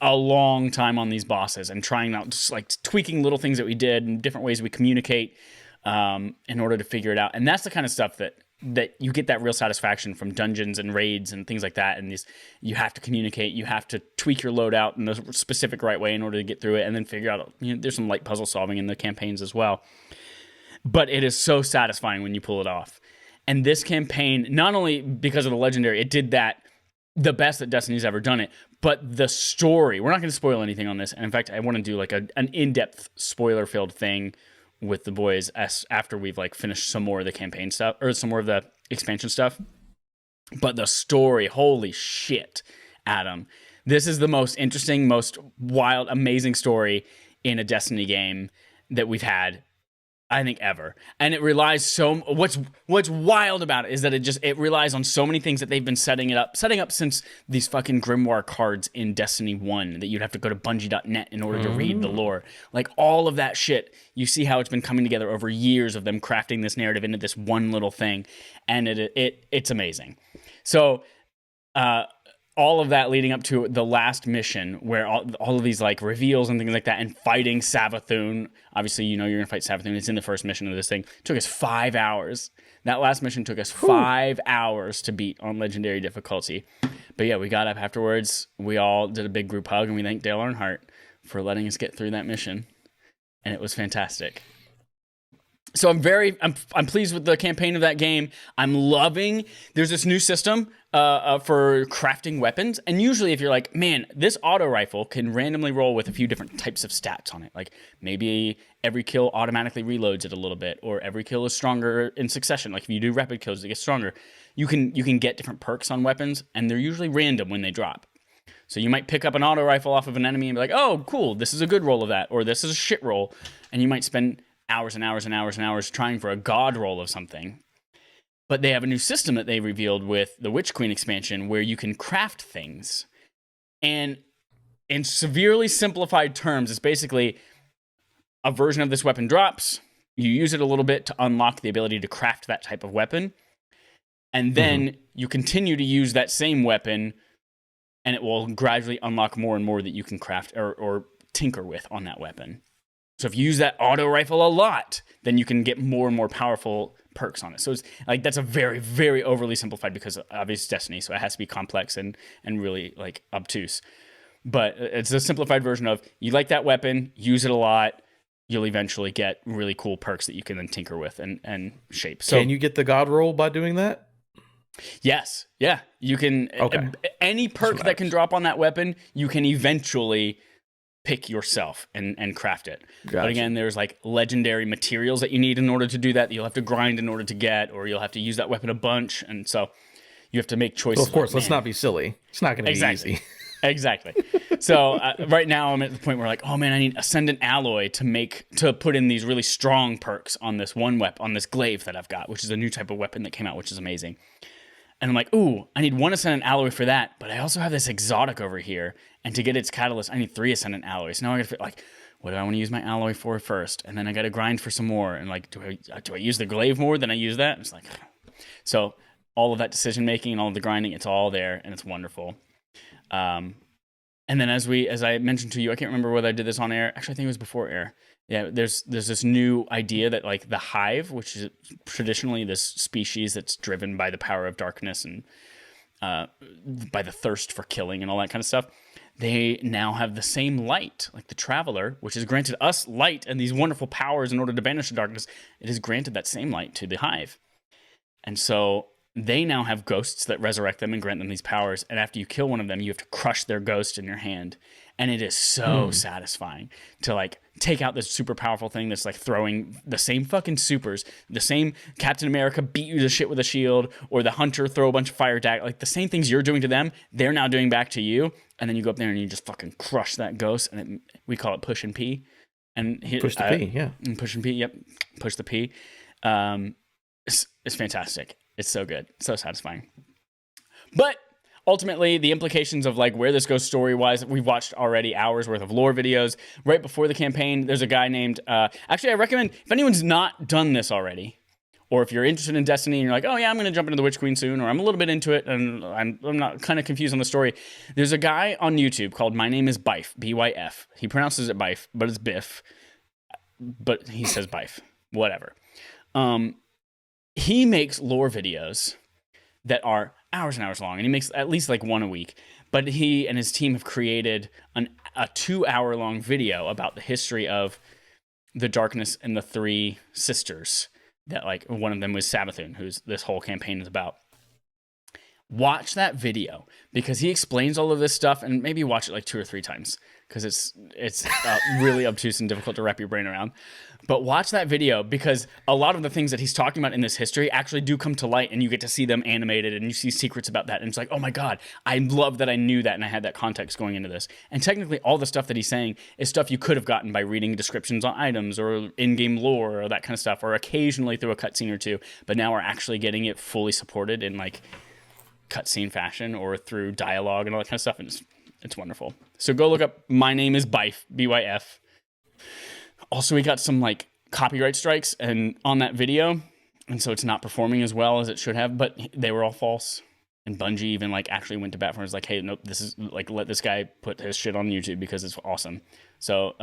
a long time on these bosses and trying out, just like tweaking little things that we did and different ways we communicate in order to figure it out. And that's the kind of stuff that you get that real satisfaction from dungeons and raids and things like that. And you have to communicate, you have to tweak your loadout in the specific right way in order to get through it, and then figure out, there's some light puzzle solving in the campaigns as well. But it is so satisfying when you pull it off. And this campaign, not only because of the legendary, it did that the best that Destiny's ever done it, but the story, we're not going to spoil anything on this. And in fact, I want to do like an in-depth spoiler-filled thing with the boys after we've like finished some more of the campaign stuff, or some more of the expansion stuff. But the story, holy shit, Adam. This is the most interesting, most wild, amazing story in a Destiny game that we've had, I think, ever. And it relies what's wild about it is that it relies on so many things that they've been setting up since these fucking grimoire cards in Destiny 1 that you'd have to go to bungie.net in order to read the lore. Like all of that shit, you see how it's been coming together over years of them crafting this narrative into this one little thing, and it's amazing. So all of that leading up to the last mission where all of these like reveals and things like that, and fighting Savathun. Obviously, you're going to fight Savathun. It's in the first mission of this thing. It took us 5 hours. That last mission took us 5 hours to beat on legendary difficulty. But yeah, we got up afterwards. We all did a big group hug, and we thanked Dale Earnhardt for letting us get through that mission. And it was fantastic. So I'm pleased with the campaign of that game. I'm loving, there's this new system for crafting weapons. And usually if you're like, man, this auto rifle can randomly roll with a few different types of stats on it. Like maybe every kill automatically reloads it a little bit, or every kill is stronger in succession. Like if you do rapid kills, it gets stronger. You can get different perks on weapons, and they're usually random when they drop. So you might pick up an auto rifle off of an enemy and be like, oh, cool, this is a good roll of that, or this is a shit roll. And you might spend hours and hours and hours and hours trying for a god roll of something. But they have a new system that they revealed with the Witch Queen expansion where you can craft things. And in severely simplified terms, it's basically a version of this weapon drops, you use it a little bit to unlock the ability to craft that type of weapon, and then you continue to use that same weapon, and it will gradually unlock more and more that you can craft or tinker with on that weapon. So if you use that auto rifle a lot, then you can get more and more powerful perks on it. So it's like, that's a very, very overly simplified, because obviously Destiny, so it has to be complex and really like obtuse. But it's a simplified version of, you like that weapon, use it a lot, you'll eventually get really cool perks that you can then tinker with and shape. So can you get the god roll by doing that? Yes. Yeah. You can. Okay. Any perk that can drop on that weapon, you can eventually pick yourself and craft it. Gotcha. But again, there's like legendary materials that you need in order to do that you'll have to grind in order to get, or you'll have to use that weapon a bunch. And so you have to make choices. Well, of course, let's not be silly. It's not going to be easy. Exactly. So right now I'm at the point where like, oh man, I need Ascendant Alloy to put in these really strong perks on this one weapon, on this glaive that I've got, which is a new type of weapon that came out, which is amazing. And I'm like, ooh, I need 1 Ascendant Alloy for that, but I also have this exotic over here, and to get its catalyst, I need 3 Ascendant Alloys. Now I gotta like, what do I want to use my alloy for first? And then I gotta grind for some more, and like, do I use the glaive more than I use that? And it's like, so all of that decision making and all of the grinding, it's all there, and it's wonderful. And then as I mentioned to you, I can't remember whether I did this on air. Actually, I think it was before air. Yeah, there's this new idea that like the hive, which is traditionally this species that's driven by the power of darkness and by the thirst for killing and all that kind of stuff, they now have the same light, like the Traveler, which has granted us light and these wonderful powers in order to banish the darkness. It has granted that same light to the hive. And so they now have ghosts that resurrect them and grant them these powers. And after you kill one of them, you have to crush their ghost in your hand. And it is so satisfying to like take out this super powerful thing that's like throwing the same fucking supers, the same Captain America beat you to shit with a shield, or the Hunter throw a bunch of fire daggers, like the same things you're doing to them, they're now doing back to you. And then you go up there and you just fucking crush that ghost. And we call it push and pee. And push the P, yeah. Push and pee, yep. Push the P. It's fantastic. It's so good. So satisfying. But ultimately, the implications of like where this goes story-wise, we've watched already hours worth of lore videos. Right before the campaign, there's a guy named... actually, I recommend, if anyone's not done this already, or if you're interested in Destiny and you're like, oh yeah, I'm going to jump into the Witch Queen soon, or I'm a little bit into it and I'm not kind of confused on the story. There's a guy on YouTube called My Name is Byf, B-Y-F. He pronounces it Byf, but it's Biff. But he says Byf. Whatever. He makes lore videos that are hours and hours long, and he makes at least like one a week. But he and his team have created a 2-hour-long video about the history of the darkness and the three sisters. That like one of them was Sabathun, who's this whole campaign is about. Watch that video because he explains all of this stuff, and maybe watch it like 2 or 3 times because it's really obtuse and difficult to wrap your brain around. But watch that video because a lot of the things that he's talking about in this history actually do come to light, and you get to see them animated, and you see secrets about that, and it's like, oh my god, I love that I knew that and I had that context going into this. And technically, all the stuff that he's saying is stuff you could have gotten by reading descriptions on items or in-game lore or that kind of stuff, or occasionally through a cutscene or two. But now we're actually getting it fully supported in like cutscene fashion or through dialogue and all that kind of stuff, and it's wonderful. So go look up My Name is Byf, B-Y-F. Also, we got some like copyright strikes and on that video, and so it's not performing as well as it should have, but they were all false. And Bungie even like actually went to bat for it. It's like, hey, nope, this is like, let this guy put his shit on YouTube because it's awesome. So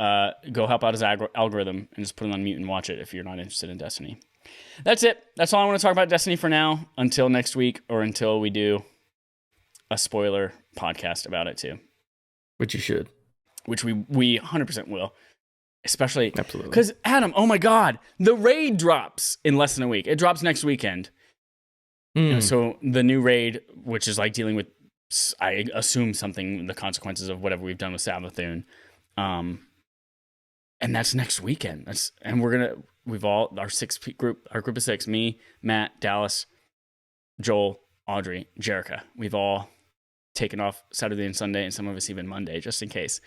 go help out his algorithm and just put it on mute and watch it if you're not interested in Destiny. That's it. That's all I want to talk about Destiny for now, until next week or until we do a spoiler podcast about it too. Which you should. Which we 100% will. Especially because Adam, oh my god, the raid drops in less than a week. It drops next weekend. You know, so the new raid, which is like dealing with, I assume something, the consequences of whatever we've done with Sabathun, and that's next weekend. We've all our group of 6, me, Matt, Dallas, Joel, Audrey, Jerica. We've all taken off Saturday and Sunday, and some of us even Monday, just in case.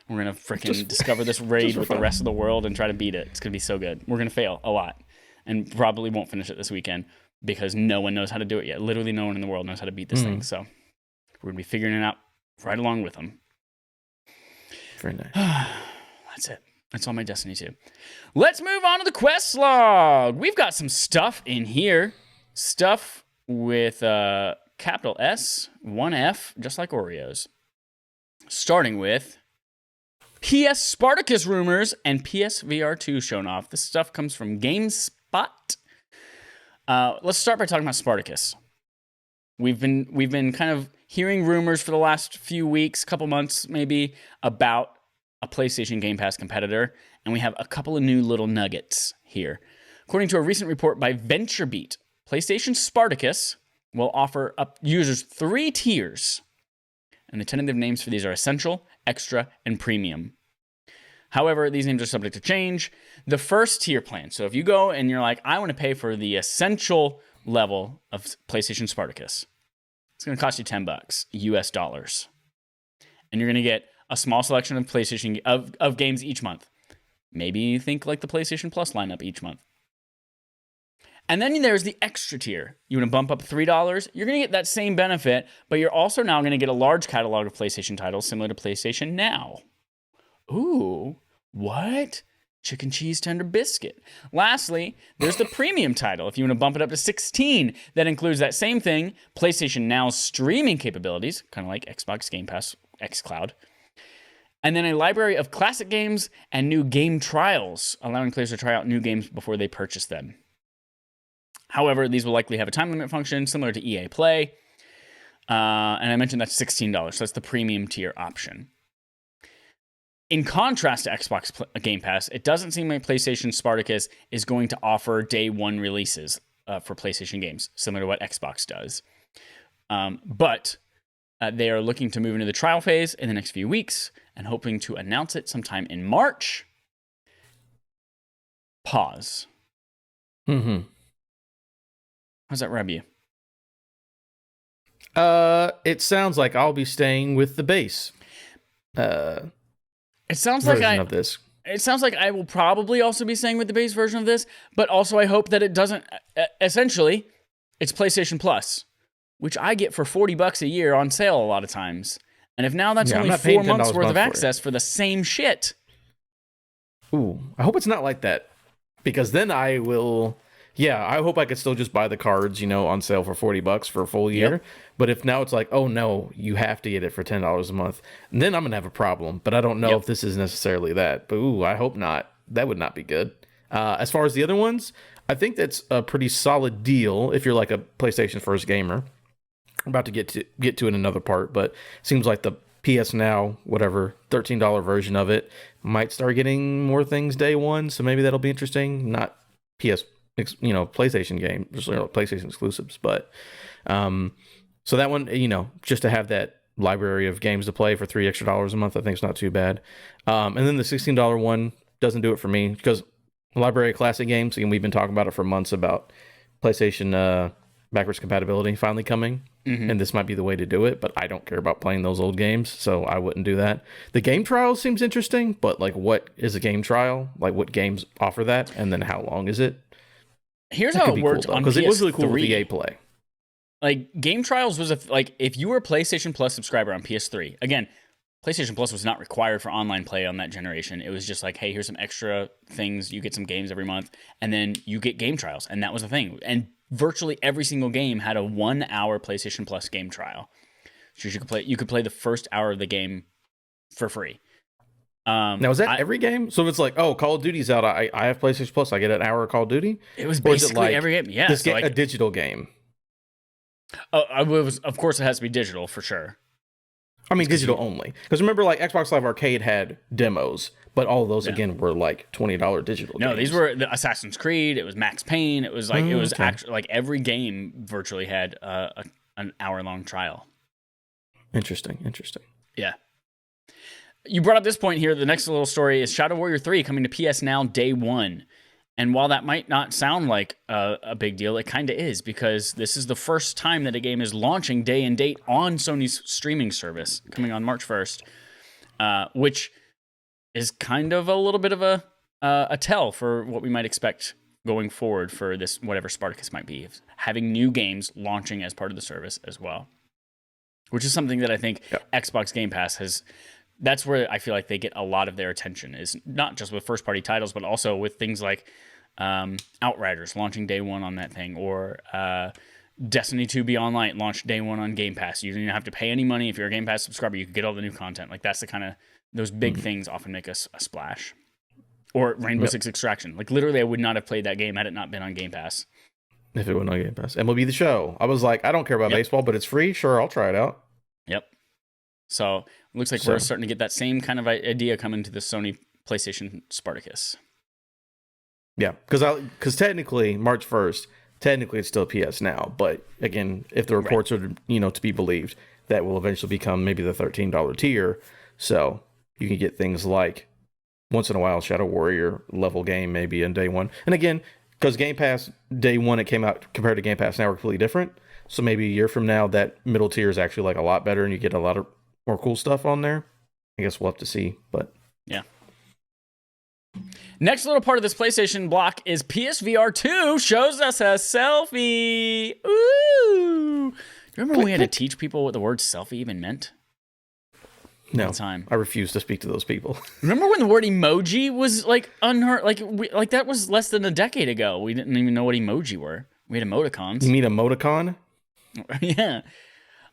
We're going to freaking discover this raid with the rest of the world and try to beat it. It's going to be so good. We're going to fail a lot and probably won't finish it this weekend because no one knows how to do it yet. Literally no one in the world knows how to beat this thing. So we're going to be figuring it out right along with them. Very nice. That's it. That's all my Destiny 2. Let's move on to the quest log. We've got some stuff in here. Stuff with capital S, 1F, just like Oreos. Starting with PS Spartacus rumors and PSVR 2 shown off. This stuff comes from GameSpot. Let's start by talking about Spartacus. We've been kind of hearing rumors for the last few weeks, couple months maybe, about a PlayStation Game Pass competitor, and we have a couple of new little nuggets here. According to a recent report by VentureBeat, PlayStation Spartacus will offer up users 3 tiers, and the tentative names for these are Essential, Extra, and Premium. However, these names are subject to change. The first tier plan, so if you go and you're like, I want to pay for the Essential level of PlayStation Spartacus, it's going to cost you $10 US dollars. And you're going to get a small selection of PlayStation of games each month. Maybe think like the PlayStation Plus lineup each month. And then there's the extra tier. You want to bump up $3, you're going to get that same benefit, but you're also now going to get a large catalog of PlayStation titles similar to PlayStation Now. Ooh, what? Chicken cheese tender biscuit. Lastly, there's the premium title. If you want to bump it up to 16, that includes that same thing, PlayStation Now's streaming capabilities, kind of like Xbox Game Pass, xCloud, And then a library of classic games and new game trials, allowing players to try out new games before they purchase them. However, these will likely have a time limit function similar to EA Play. And I mentioned that's $16, so that's the premium tier option. In contrast to Xbox Game Pass, it doesn't seem like PlayStation Spartacus is going to offer day one releases for PlayStation games, similar to what Xbox does. But they are looking to move into the trial phase in the next few weeks and hoping to announce it sometime in March. Pause. Mm-hmm. How's that rub you? It sounds like I'll be staying with the base. It sounds like of this. It sounds like I will probably also be staying with the base version of this, but also I hope that it doesn't. Essentially, it's PlayStation Plus, which I get for $40 a year on sale a lot of times. And if now that's only 4 months worth of access for the same shit. Ooh, I hope it's not like that, because then I will. Yeah, I hope I could still just buy the cards, on sale for $40 for a full year. Yep. But if now it's like, oh no, you have to get it for $10 a month, then I'm gonna have a problem. But I don't know if this is necessarily that. But ooh, I hope not. That would not be good. As far as the other ones, I think that's a pretty solid deal if you're like a PlayStation first gamer. I'm about to get to in another part, but it seems like the PS Now, whatever, $13 version of it might start getting more things day one. So maybe that'll be interesting. Not PlayStation game, just PlayStation exclusives, but so that one, just to have that library of games to play for $3 extra a month, I think is not too bad. And then the $16 one doesn't do it for me, because library of classic games, and we've been talking about it for months about PlayStation backwards compatibility finally coming, and this might be the way to do it, but I don't care about playing those old games, so I wouldn't do that. The game trial seems interesting, but like, what is a game trial? Like, what games offer that, and then how long is it? Here's how it worked on PS3. Because it was really cool with EA Play. Like, game trials was if you were a PlayStation Plus subscriber on PS3, again, PlayStation Plus was not required for online play on that generation. It was just like, hey, here's some extra things. You get some games every month, and then you get game trials, and that was the thing. And virtually every single game had a 1 hour PlayStation Plus game trial. So you could play the first hour of the game for free. Now, is that every game? So if it's like, oh, Call of Duty's out, I have PlayStation Plus, I get an hour of Call of Duty? It was basically every game. Yeah. A digital game. Oh, of course it has to be digital for sure. I mean, digital only. Because remember, like, Xbox Live Arcade had demos, but all of those, again, were like $20 digital games. No, these were the Assassin's Creed, it was Max Payne, it was like, actually, like, every game virtually had an hour-long trial. Interesting. Yeah. You brought up this point here. The next little story is Shadow Warrior 3 coming to PS Now day one. And while that might not sound like a big deal, it kind of is, because this is the first time that a game is launching day and date on Sony's streaming service, coming on March 1st, which is kind of a little bit of a tell for what we might expect going forward for this, whatever Spartacus might be, having new games launching as part of the service as well, which is something that I think Xbox Game Pass has. That's where I feel like they get a lot of their attention, is not just with first-party titles, but also with things like Outriders launching day one on that thing, or Destiny 2 Beyond Light launched day one on Game Pass. You don't even have to pay any money. If you're a Game Pass subscriber, you can get all the new content. Like, that's the kind of, those big things often make us a splash. Or Rainbow Six Extraction. Like, literally, I would not have played that game had it not been on Game Pass. If it wasn't on Game Pass. MLB The Show. I was like, I don't care about baseball, but it's free. Sure, I'll try it out. Yep. So, it looks like we're starting to get that same kind of idea coming to the Sony PlayStation Spartacus. Yeah, because technically, March 1st, technically it's still PS Now. But again, if the reports are, to be believed, that will eventually become maybe the $13 tier. So you can get things like, once in a while, Shadow Warrior level game maybe in day one. And again, because Game Pass day one, it came out compared to Game Pass Now, are completely different. So maybe a year from now, that middle tier is actually like a lot better, and you get a lot of more cool stuff on there. I guess we'll have to see, but yeah. Next little part of this PlayStation block is PSVR 2 shows us a selfie. Ooh! Do you remember when we had to teach people what the word selfie even meant? No, I refuse to speak to those people. Remember when the word emoji was like unheard? Like that was less than a decade ago. We didn't even know what emoji were. We had emoticons. You mean emoticon? Yeah.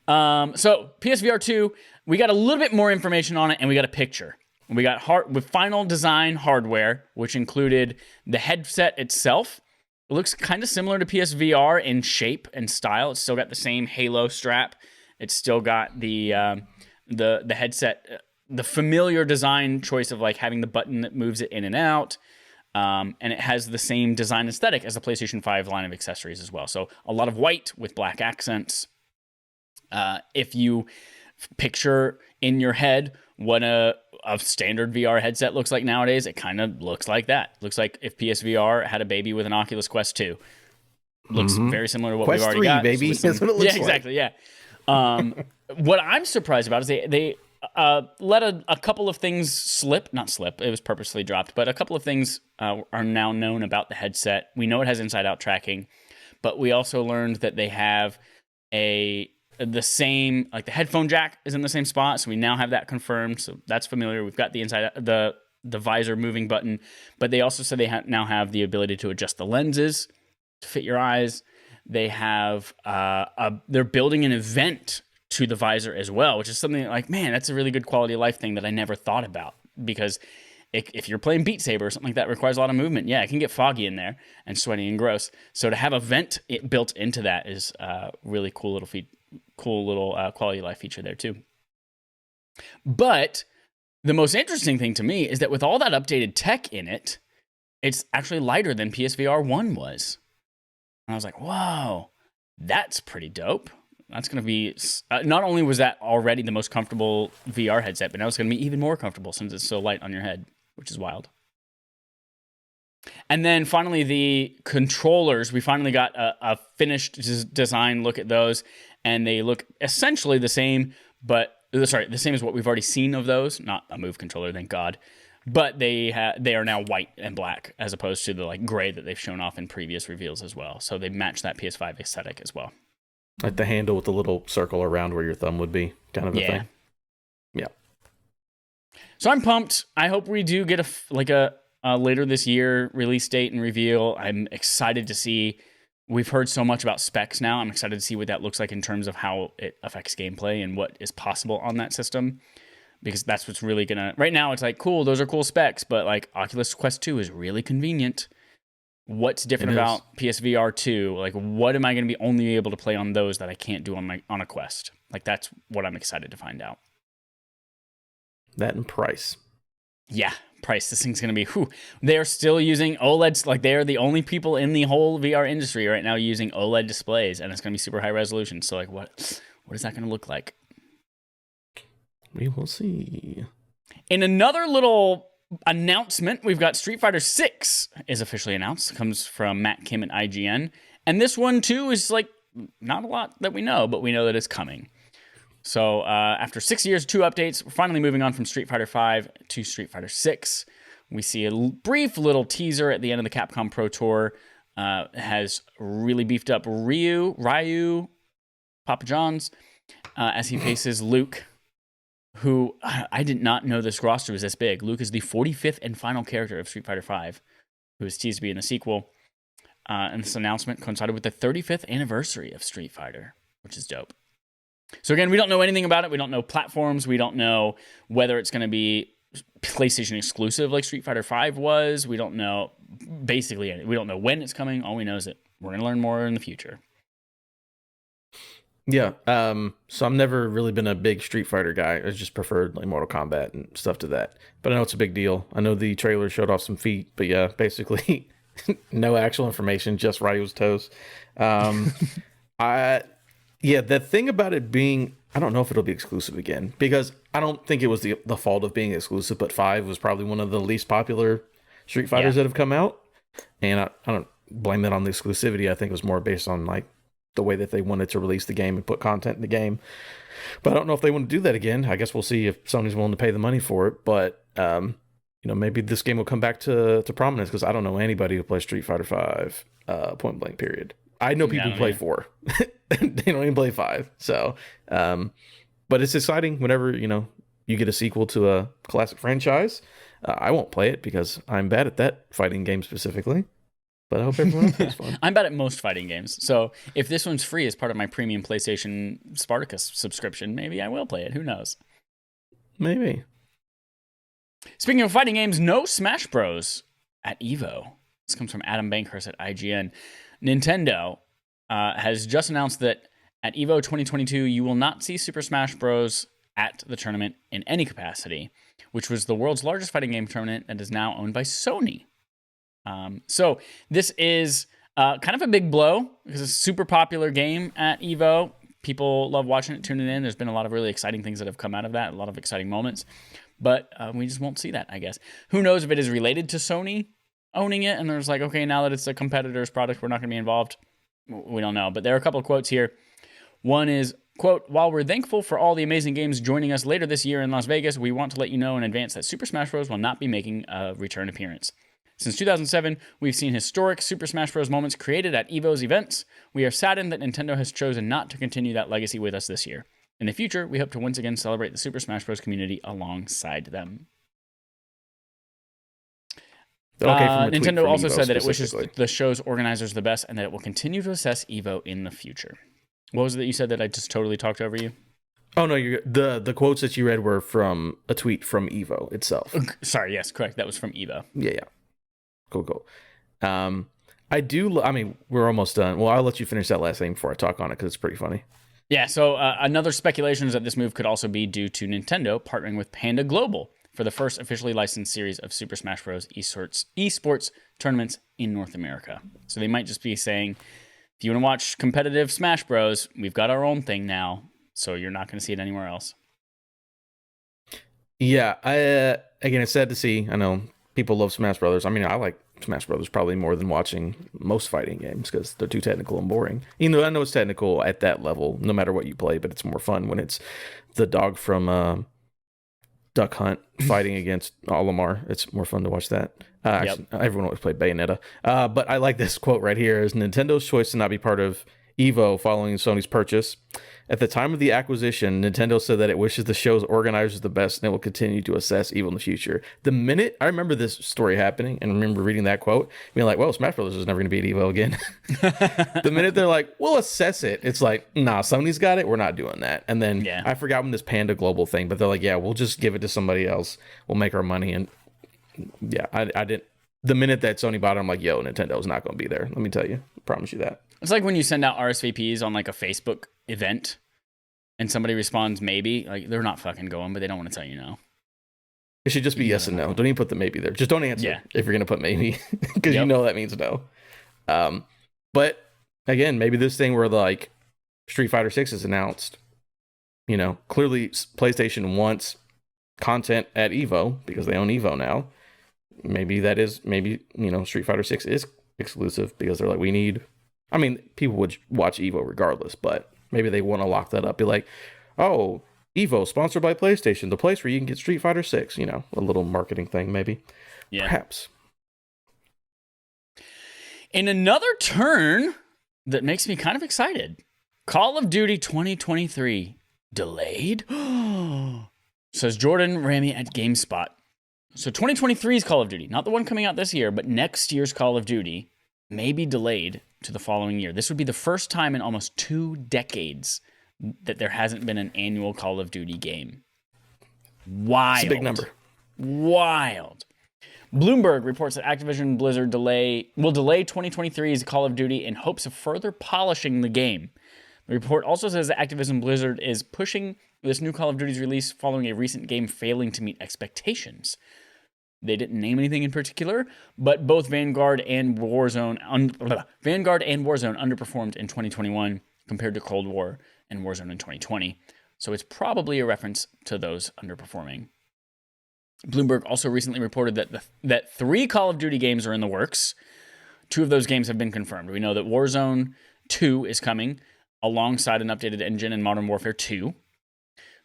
So PSVR 2 we got a little bit more information on it, and we got a picture. We got with final design hardware, which included the headset itself. It looks kind of similar to PSVR in shape and style. It's still got the same Halo strap. It's still got the headset, the familiar design choice of like having the button that moves it in and out. And it has the same design aesthetic as the PlayStation 5 line of accessories as well. So a lot of white with black accents. If you picture in your head what a standard VR headset looks like nowadays, it kind of looks like that. Looks like if PSVR had a baby with an Oculus Quest 2. Looks very similar to what Quest we've already 3, got. baby. That's what it looks like. Yeah, exactly, yeah. What I'm surprised about is they let a couple of things slip. Not slip, it was purposely dropped, but a couple of things are now known about the headset. We know it has inside-out tracking, but we also learned that they have the same, like the headphone jack is in the same spot, so we now have that confirmed, so that's familiar. We've got the inside, the visor moving button, but they also said they now have the ability to adjust the lenses to fit your eyes. They have, they're building an event to the visor as well, which is something like, man, that's a really good quality of life thing that I never thought about, because if you're playing Beat Saber or something like that requires a lot of movement, yeah, it can get foggy in there and sweaty and gross. So to have a vent built into that is a really cool little quality of life feature there too. But the most interesting thing to me is that with all that updated tech in it, it's actually lighter than PSVR 1 was. And I was like, whoa, that's pretty dope. That's going to be, not only was that already the most comfortable VR headset, but now it's going to be even more comfortable since it's so light on your head, which is wild. And then finally, the controllers, we finally got a finished design look at those, and they look essentially the same, the same as what we've already seen of those. Not a Move controller, thank God. But they are now white and black, as opposed to the like gray that they've shown off in previous reveals as well. So they match that PS5 aesthetic as well. Like the handle with the little circle around where your thumb would be, kind of a thing. Yeah. So I'm pumped. I hope we do get a later this year release date and reveal. I'm excited to see. We've heard so much about specs now. I'm excited to see what that looks like in terms of how it affects gameplay and what is possible on that system. Because that's what's really gonna. Right now, it's like, cool, those are cool specs, but like Oculus Quest 2 is really convenient. What's different about PSVR 2? Like, what am I going to be only able to play on those that I can't do on a Quest? Like, that's what I'm excited to find out. That and price. Yeah, price. This thing's going to be, they are still using OLEDs. Like, they are the only people in the whole VR industry right now using OLED displays, and it's going to be super high resolution. So, like, what is that going to look like? We will see. In another little announcement, we've got Street Fighter 6 is officially announced. It comes from Matt Kim at IGN. And this one, too, is like not a lot that we know, but we know that it's coming. So after 6 years, 2 updates, we're finally moving on from Street Fighter 5 to Street Fighter 6. We see a brief little teaser at the end of the Capcom Pro Tour. It has really beefed up Ryu, Papa John's, as he faces Luke, who I did not know this roster was this big. Luke is the 45th and final character of Street Fighter V, who is teased to be in the sequel. And this announcement coincided with the 35th anniversary of Street Fighter, which is dope. So again, we don't know anything about it. We don't know platforms. We don't know whether it's going to be PlayStation exclusive like Street Fighter V was. We don't know basically anything. We don't know when it's coming. All we know is that we're going to learn more in the future. Yeah, so I've never really been a big Street Fighter guy. I just preferred like Mortal Kombat and stuff to that. But I know it's a big deal. I know the trailer showed off some feet, but yeah, basically no actual information, just Ryu's toes. The thing about it being, I don't know if it'll be exclusive again, because I don't think it was the fault of being exclusive, but 5 was probably one of the least popular Street Fighters that have come out. And I don't blame that on the exclusivity. I think it was more based on like the way that they wanted to release the game and put content in the game. But I don't know if they want to do that again. I guess we'll see if Sony's willing to pay the money for it. But, maybe this game will come back to prominence, because I don't know anybody who plays Street Fighter 5 point blank period. I know people who play 4. They don't even play 5. So, but it's exciting whenever, you get a sequel to a classic franchise. I won't play it because I'm bad at that fighting game specifically. But I hope everyone else has fun. I'm bad at most fighting games. So if this one's free as part of my premium PlayStation Spartacus subscription, maybe I will play it. Who knows? Maybe. Speaking of fighting games, no Smash Bros. At EVO. This comes from Adam Bankhurst at IGN. Nintendo has just announced that at EVO 2022, you will not see Super Smash Bros. At the tournament in any capacity, which was the world's largest fighting game tournament and is now owned by Sony. So this is kind of a big blow because it's a super popular game at EVO. People love watching it, tuning in. There's been a lot of really exciting things that have come out of that, a lot of exciting moments. But we just won't see that, I guess. Who knows if it is related to Sony owning it, and there's like, okay, now that it's a competitor's product, we're not going to be involved. We don't know. But there are a couple of quotes here. One is, quote, while we're thankful for all the amazing games joining us later this year in Las Vegas, we want to let you know in advance that Super Smash Bros. Will not be making a return appearance. Since 2007, we've seen historic Super Smash Bros. Moments created at EVO's events. We are saddened that Nintendo has chosen not to continue that legacy with us this year. In the future, we hope to once again celebrate the Super Smash Bros. Community alongside them. Nintendo also said that it wishes the show's organizers the best and that it will continue to assess EVO in the future. What was it that you said that I just totally talked over you? Oh, no, the quotes that you read were from a tweet from EVO itself. Sorry, yes, correct. That was from EVO. Yeah. Cool. We're almost done. Well, I'll let you finish that last thing before I talk on it because it's pretty funny. Yeah, so another speculation is that this move could also be due to Nintendo partnering with Panda Global for the first officially licensed series of Super Smash Bros. Esports tournaments in North America. So they might just be saying, if you want to watch competitive Smash Bros., we've got our own thing now, so you're not going to see it anywhere else. Yeah, again, it's sad to see. I know people love Smash Brothers. I mean, I like Smash Brothers probably more than watching most fighting games because they're too technical and boring. You know, I know it's technical at that level, no matter what you play, but it's more fun when it's the dog from Duck Hunt fighting against Olimar. It's more fun to watch that. Actually, everyone always played Bayonetta. But I like this quote right here: is Nintendo's choice to not be part of EVO following Sony's purchase. At the time of the acquisition, Nintendo said that it wishes the show's organizers the best and it will continue to assess EVO in the future. The minute I remember this story happening and remember reading that quote, being like, well, Smash Brothers is never going to be at EVO again. The minute they're like, we'll assess it, it's like, nah, Sony's got it. We're not doing that. And then I forgot when this Panda Global thing, but they're like, yeah, we'll just give it to somebody else. We'll make our money. And yeah, I didn't. The minute that Sony bought it, I'm like, yo, Nintendo's not going to be there. Let me tell you. I promise you that. It's like when you send out RSVPs on like a Facebook event and somebody responds maybe, like they're not fucking going, but they don't want to tell you no. It should just be yes and no. Don't even put the maybe there. Just don't answer if you're going to put maybe because you know that means no. But again, maybe this thing where like Street Fighter 6 is announced, you know, clearly PlayStation wants content at EVO because they own EVO now. Maybe Street Fighter 6 is exclusive because they're like, we need, I mean, people would watch EVO regardless, but maybe they want to lock that up. Be like, oh, EVO sponsored by PlayStation, the place where you can get Street Fighter 6, you know, a little marketing thing maybe. Yeah. Perhaps. In another turn that makes me kind of excited, Call of Duty 2023 delayed? Says Jordan Ramey at GameSpot. So 2023's Call of Duty, not the one coming out this year, but next year's Call of Duty may be delayed to the following year. This would be the first time in almost 2 decades that there hasn't been an annual Call of Duty game. Wild. It's a big number. Wild. Bloomberg reports that Activision Blizzard will delay 2023's Call of Duty in hopes of further polishing the game. The report also says that Activision Blizzard is pushing this new Call of Duty's release following a recent game failing to meet expectations. They didn't name anything in particular, but both Vanguard and Warzone underperformed in 2021 compared to Cold War and Warzone in 2020. So it's probably a reference to those underperforming. Bloomberg also recently reported that 3 Call of Duty games are in the works. 2 of those games have been confirmed. We know that Warzone 2 is coming alongside an updated engine in Modern Warfare 2.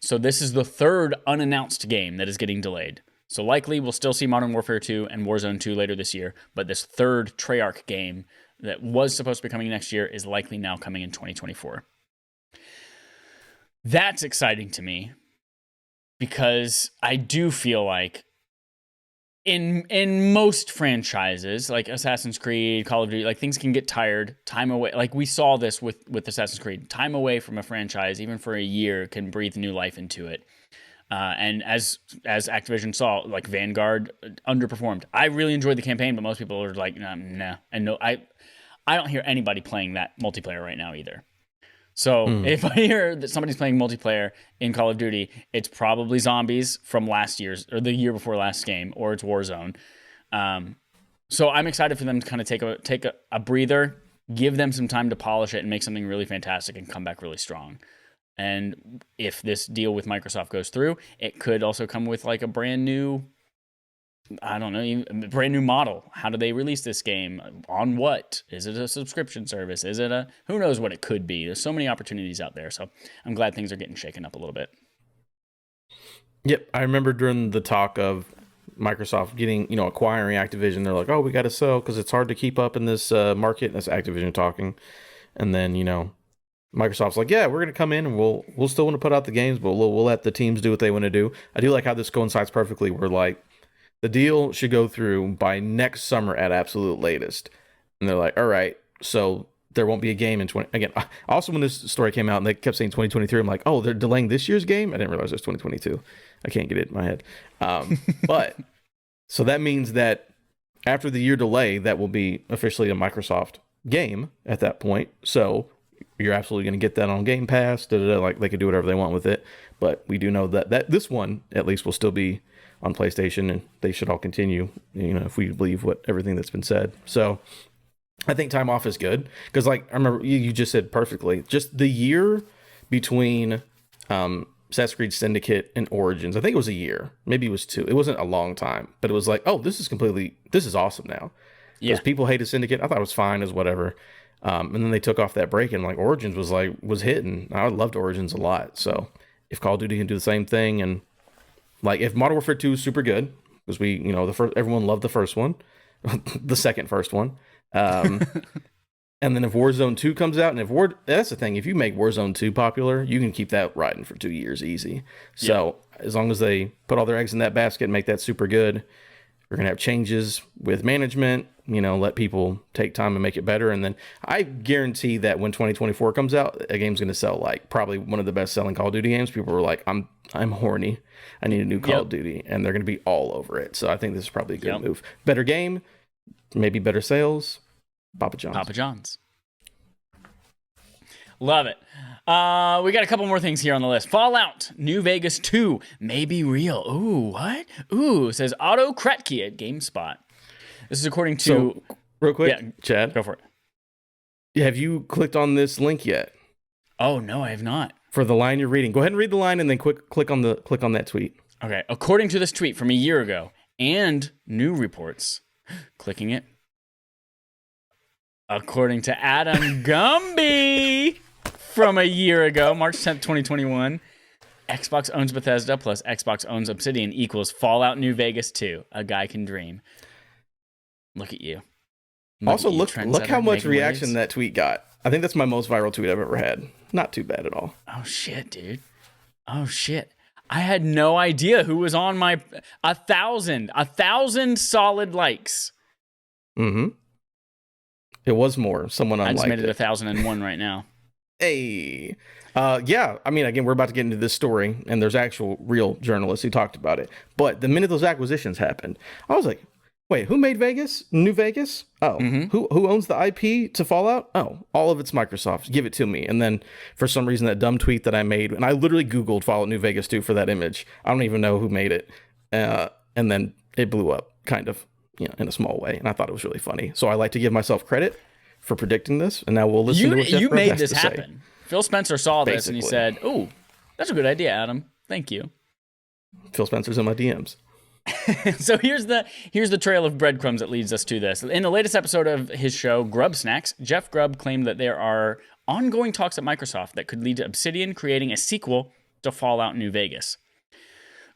So this is the 3rd unannounced game that is getting delayed. So likely we'll still see Modern Warfare 2 and Warzone 2 later this year, but this 3rd Treyarch game that was supposed to be coming next year is likely now coming in 2024. That's exciting to me because I do feel like in most franchises, like Assassin's Creed, Call of Duty, like things can get tired, time away. Like we saw this with Assassin's Creed, time away from a franchise, even for a year, can breathe new life into it. And as Activision saw, like Vanguard underperformed. I really enjoyed the campaign, but most people are like, nah. And no, I don't hear anybody playing that multiplayer right now either. So if I hear that somebody's playing multiplayer in Call of Duty, it's probably zombies from last year's or the year before last game, or it's Warzone. So I'm excited for them to kind of take a breather, give them some time to polish it and make something really fantastic and come back really strong. And if this deal with Microsoft goes through, it could also come with like a brand new, I don't know, brand new model. How do they release this game? On what? Is it a subscription service? Is it who knows what it could be? There's so many opportunities out there. So I'm glad things are getting shaken up a little bit. Yep. I remember during the talk of Microsoft getting, acquiring Activision, they're like, oh, we got to sell because it's hard to keep up in this market. That's Activision talking. And then, Microsoft's like, yeah, we're going to come in and we'll still want to put out the games, but we'll let the teams do what they want to do. I do like how this coincides perfectly. We're like, the deal should go through by next summer at absolute latest. And they're like, all right, so there won't be a game in 20. Again, also when this story came out and they kept saying 2023, I'm like, oh, they're delaying this year's game? I didn't realize it was 2022. I can't get it in my head. But so that means that after the year delay, that will be officially a Microsoft game at that point. So you're absolutely going to get that on Game Pass. Like they could do whatever they want with it. But we do know that this one at least will still be on PlayStation, and they should all continue, if we believe everything that's been said. So I think time off is good because, like, I remember you just said perfectly, just the year between Assassin's Creed Syndicate and Origins, I think it was a year, maybe it was 2. It wasn't a long time, but it was like, oh, this is awesome now. Because people hated Syndicate. I thought it was fine as whatever. And then they took off that break, and like Origins was hitting. I loved Origins a lot. So if Call of Duty can do the same thing, and like if Modern Warfare 2 is super good, because everyone loved the first one, the first one. And then if Warzone 2 comes out, and that's the thing, if you make Warzone 2 popular, you can keep that riding for 2 years easy. So as long as they put all their eggs in that basket and make that super good, we're going to have changes with management, let people take time and make it better. And then I guarantee that when 2024 comes out, a game's going to sell like probably one of the best selling Call of Duty games. People were like, I'm horny. I need a new Call of Duty. And they're going to be all over it. So I think this is probably a good move. Better game, maybe better sales. Papa John's. Love it. We got a couple more things here on the list. Fallout New Vegas 2 may be real. Ooh, what? Ooh, says Otto Kretke at GameSpot. This is according to... So, real quick, Chad. Go for it. Have you clicked on this link yet? Oh, no, I have not. For the line you're reading. Go ahead and read the line and then click on that tweet. Okay, according to this tweet from a year ago and new reports, clicking it. According to Adam Gumby from a year ago, March 10th, 2021, Xbox owns Bethesda plus Xbox owns Obsidian equals Fallout New Vegas 2. A guy can dream. Look at you. Look how much reaction that tweet got. I think that's my most viral tweet I've ever had. Not too bad at all. Oh, shit, dude. Oh, shit. I had no idea who was on my 1,000 solid likes. Mm-hmm. It was more. Someone unliked it. I just made it 1,001 right now. Hey. Yeah. I mean, again, we're about to get into this story, and there's actual real journalists who talked about it. But the minute those acquisitions happened, I was like, wait, who made Vegas? New Vegas? Oh, who owns the IP to Fallout? Oh, all of it's Microsoft. Give it to me. And then for some reason, that dumb tweet that I made, and I literally Googled Fallout New Vegas 2 for that image. I don't even know who made it. And then it blew up, kind of, in a small way. And I thought it was really funny. So I like to give myself credit for predicting this. And now we'll listen to what Jeff Grubb made has this to happen. say. Phil Spencer saw this and he said, "Oh, that's a good idea, Adam. Thank you." Phil Spencer's in my DMs. So here's the trail of breadcrumbs that leads us to this. In the latest episode of his show, Grubb Snacks, Jeff Grubb claimed that there are ongoing talks at Microsoft that could lead to Obsidian creating a sequel to Fallout New Vegas.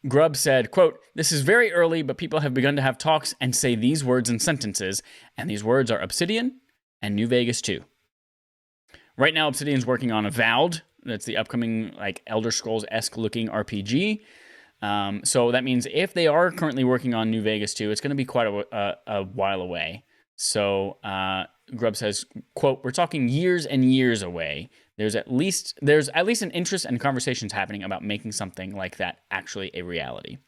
Grubb said, quote, "This is very early, but people have begun to have talks and say these words in sentences, and these words are Obsidian and New Vegas 2. Right now, Obsidian's working on Avowed. That's the upcoming Elder Scrolls-esque looking RPG. So that means if they are currently working on New Vegas 2, it's going to be quite a while away. So Grubb says, quote, "We're talking years and years away. There's at least an interest and conversations happening about making something like that actually a reality."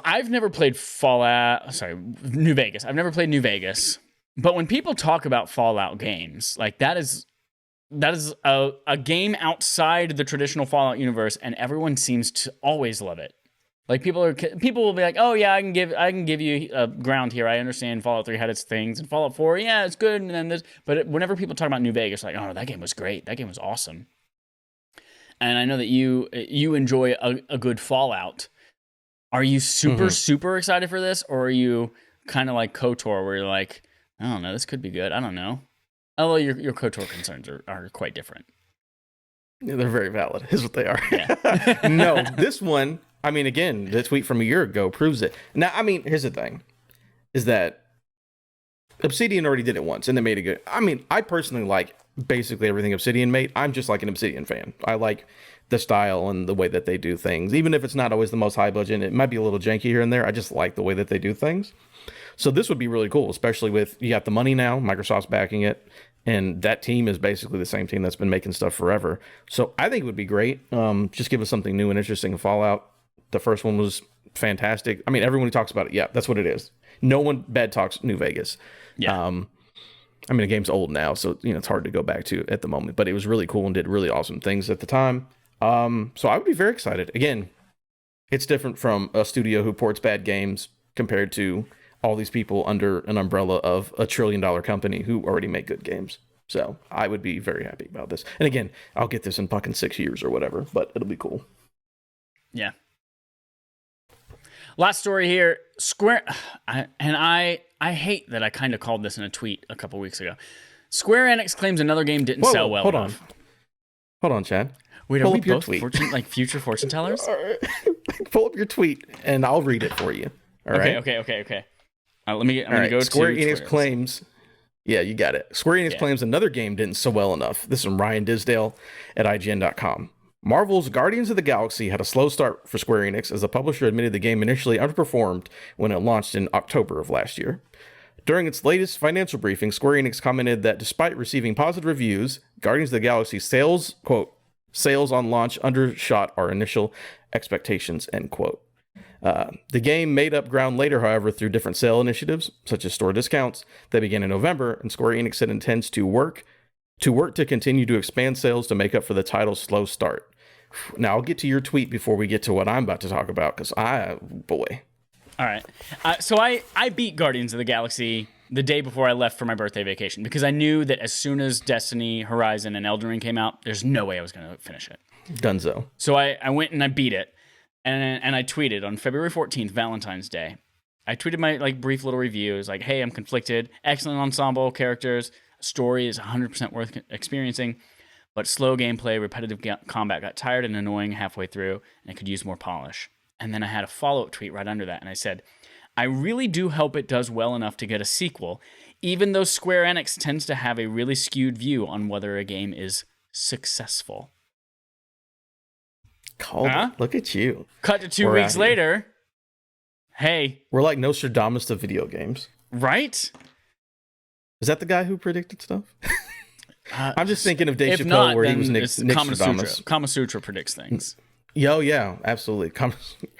I've never played New Vegas. I've never played New Vegas. But when people talk about Fallout games, like that is a game outside the traditional Fallout universe, and everyone seems to always love it. Like people will be like, "Oh yeah, I can give you a ground here. I understand Fallout 3 had its things, and Fallout 4, yeah, it's good." And then this, but whenever people talk about New Vegas, like, "Oh, that game was great. That game was awesome." And I know that you enjoy a good Fallout. Are you super excited for this, or are you kind of like KOTOR, where you're like, "I don't know, this could be good. I don't know." Although your KOTOR concerns are quite different. Yeah, they're very valid, is what they are. Yeah. No, this one, I mean, again, the tweet from a year ago proves it. Now, I mean, here's the thing, is that Obsidian already did it once, and they made it good. I mean, I personally like basically everything Obsidian made. I'm just like an Obsidian fan. I like the style and the way that they do things. Even if it's not always the most high budget, it might be a little janky here and there. I just like the way that they do things. So this would be really cool, especially with, you got the money now, Microsoft's backing it, and that team is basically the same team that's been making stuff forever. So I think it would be great. Just give us something new and interesting in Fallout. The first one was fantastic. I mean, everyone who talks about it, yeah, that's what it is. No one bad talks New Vegas. Yeah. I mean, the game's old now, so it's hard to go back to at the moment, but it was really cool and did really awesome things at the time. So I would be very excited. Again, it's different from a studio who ports bad games compared to all these people under an umbrella of $1 trillion company who already make good games. So I would be very happy about this. And again, I'll get this in fucking 6 years or whatever, but it'll be cool. Yeah. Last story here. I hate that I kind of called this in a tweet a couple weeks ago. Square Enix claims another game didn't sell well enough. Hold on, Chad. Wait, are we both future fortune tellers? Pull up your tweet and I'll read it for you. All right. Okay. I'm gonna go to Square Enix claims. Yeah, you got it. Square Enix claims another game didn't sell well enough. This is from Ryan Disdale at IGN.com. Marvel's Guardians of the Galaxy had a slow start for Square Enix, as the publisher admitted the game initially underperformed when it launched in October of last year. During its latest financial briefing, Square Enix commented that despite receiving positive reviews, Guardians of the Galaxy sales, quote, "sales on launch undershot our initial expectations," end quote. The game made up ground later, however, through different sale initiatives, such as store discounts, that began in November, and Square Enix said intends to work to continue to expand sales to make up for the title's slow start. Now, I'll get to your tweet before we get to what I'm about to talk about, because boy. All right. So I beat Guardians of the Galaxy the day before I left for my birthday vacation, because I knew that as soon as Destiny, Horizon, and Elden Ring came out, there's no way I was going to finish it. Dunzo. So I went and I beat it. And I tweeted on February 14th, Valentine's Day. I tweeted my brief little review. It was like, "Hey, I'm conflicted. Excellent ensemble characters. Story is 100% worth experiencing, but slow gameplay, repetitive combat got tired and annoying halfway through, and it could use more polish." And then I had a follow-up tweet right under that, and I said, "I really do hope it does well enough to get a sequel, even though Square Enix tends to have a really skewed view on whether a game is successful." Look at you. Cut to 2 weeks later. Hey. We're like Nostradamus of video games. Right? Is that the guy who predicted stuff? I'm just thinking of Dave Chappelle, not, where he was Nick Nostradamus. Kama Sutra predicts things. Yeah, absolutely.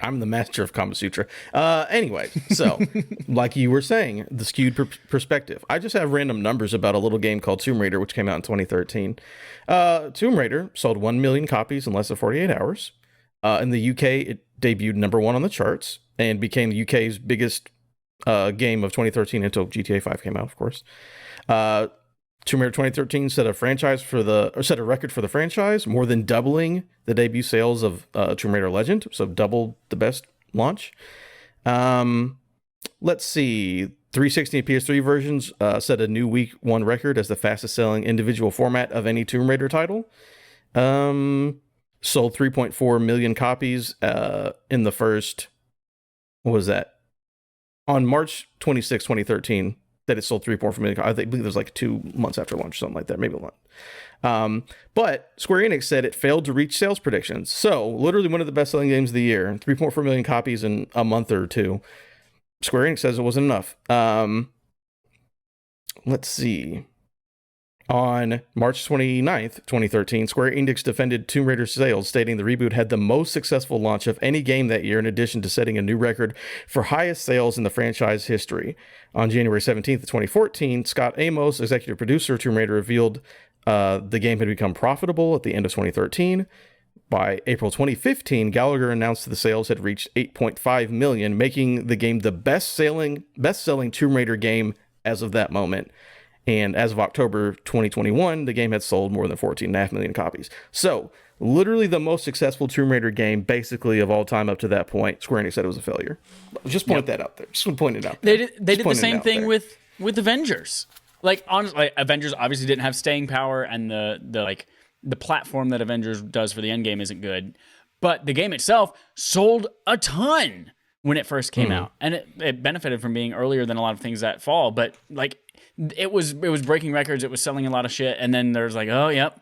I'm the master of Kama Sutra. Anyway, so like you were saying, the skewed perspective. I just have random numbers about a little game called Tomb Raider, which came out in 2013. Tomb Raider sold 1 million copies in less than 48 hours. In the UK, it debuted #1 on the charts and became the UK's biggest game of 2013 until GTA 5 came out, of course. Tomb Raider 2013 set a record for the franchise, more than doubling the debut sales of Tomb Raider Legend, so doubled the best launch. Let's see, 360 and PS3 versions set a new week 1 record as the fastest selling individual format of any Tomb Raider title. Sold 3.4 million copies in the first, what was that? On March 26, 2013. That it sold 3.4 million. I believe it was like 2 months after launch, something like that, maybe a lot. But Square Enix said it failed to reach sales predictions. So literally one of the best-selling games of the year, 3.4 million copies in a month or two. Square Enix says it wasn't enough. Let's see. On March 29th, 2013, Square Enix defended Tomb Raider sales, stating the reboot had the most successful launch of any game that year, in addition to setting a new record for highest sales in the franchise history. On January 17th, 2014, Scott Amos, executive producer of Tomb Raider, revealed the game had become profitable at the end of 2013. By April 2015, Gallagher announced the sales had reached 8.5 million, making the game the best-selling Tomb Raider game as of that moment. And as of October 2021, the game had sold more than 14.5 million copies. So, literally the most successful Tomb Raider game, basically, of all time up to that point. Square Enix said it was a failure. Just point that out there. Just want to point it out there. They did the same thing with Avengers. Like, honestly, Avengers obviously didn't have staying power, and the platform that Avengers does for the end game isn't good. But the game itself sold a ton when it first came out. And it benefited from being earlier than a lot of things that fall. But, like, it was breaking records. It was selling a lot of shit. And then there's like, oh, yep,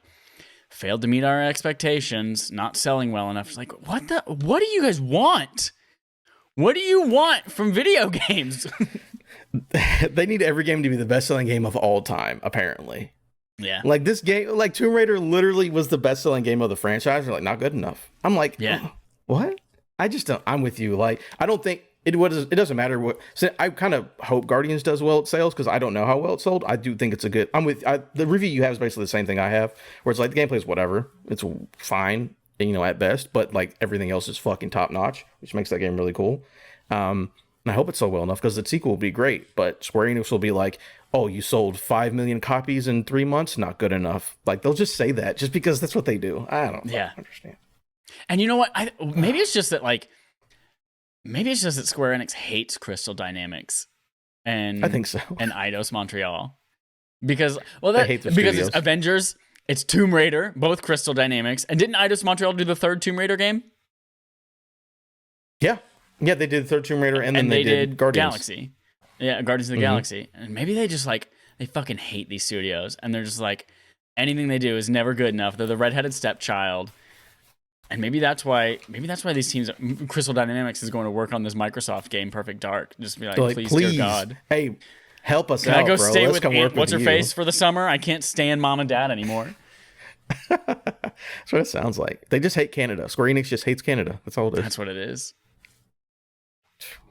failed to meet our expectations, not selling well enough. It's like, what do you guys want? What do you want from video games? They need every game to be the best-selling game of all time, apparently. Yeah. Like, this game, like, Tomb Raider literally was the best-selling game of the franchise. They're like, not good enough. I'm like, yeah. What? I just don't. I'm with you. Like, I don't think it doesn't matter what. So I kind of hope Guardians does well at sales, because I don't know how well it sold. I do think it's a good. The review you have is basically the same thing I have, where it's like the gameplay is whatever. It's fine, at best, but like everything else is fucking top notch, which makes that game really cool. And I hope it sold well enough, because the sequel will be great. But Square Enix will be like, oh, you sold 5 million copies in 3 months? Not good enough. Like, they'll just say that just because that's what they do. I don't understand. And you know what? Maybe it's just that Square Enix hates Crystal Dynamics, and I think so. And Eidos Montreal, because it's Avengers, it's Tomb Raider, both Crystal Dynamics, and didn't Eidos Montreal do the third Tomb Raider game? Yeah, they did the third Tomb Raider, and then they did Guardians. Galaxy. Yeah, Guardians of the Galaxy, and maybe they just they fucking hate these studios, and they're just like, anything they do is never good enough. They're the redheaded stepchild. And maybe that's why these teams, Crystal Dynamics is going to work on this Microsoft game, Perfect Dark. Just be like, please, dear God. Hey, help us Can out, I go bro. stay Let's with What's-Her-Face for the summer? I can't stand Mom and Dad anymore. That's what it sounds like. They just hate Canada. Square Enix just hates Canada. That's all it is. That's what it is.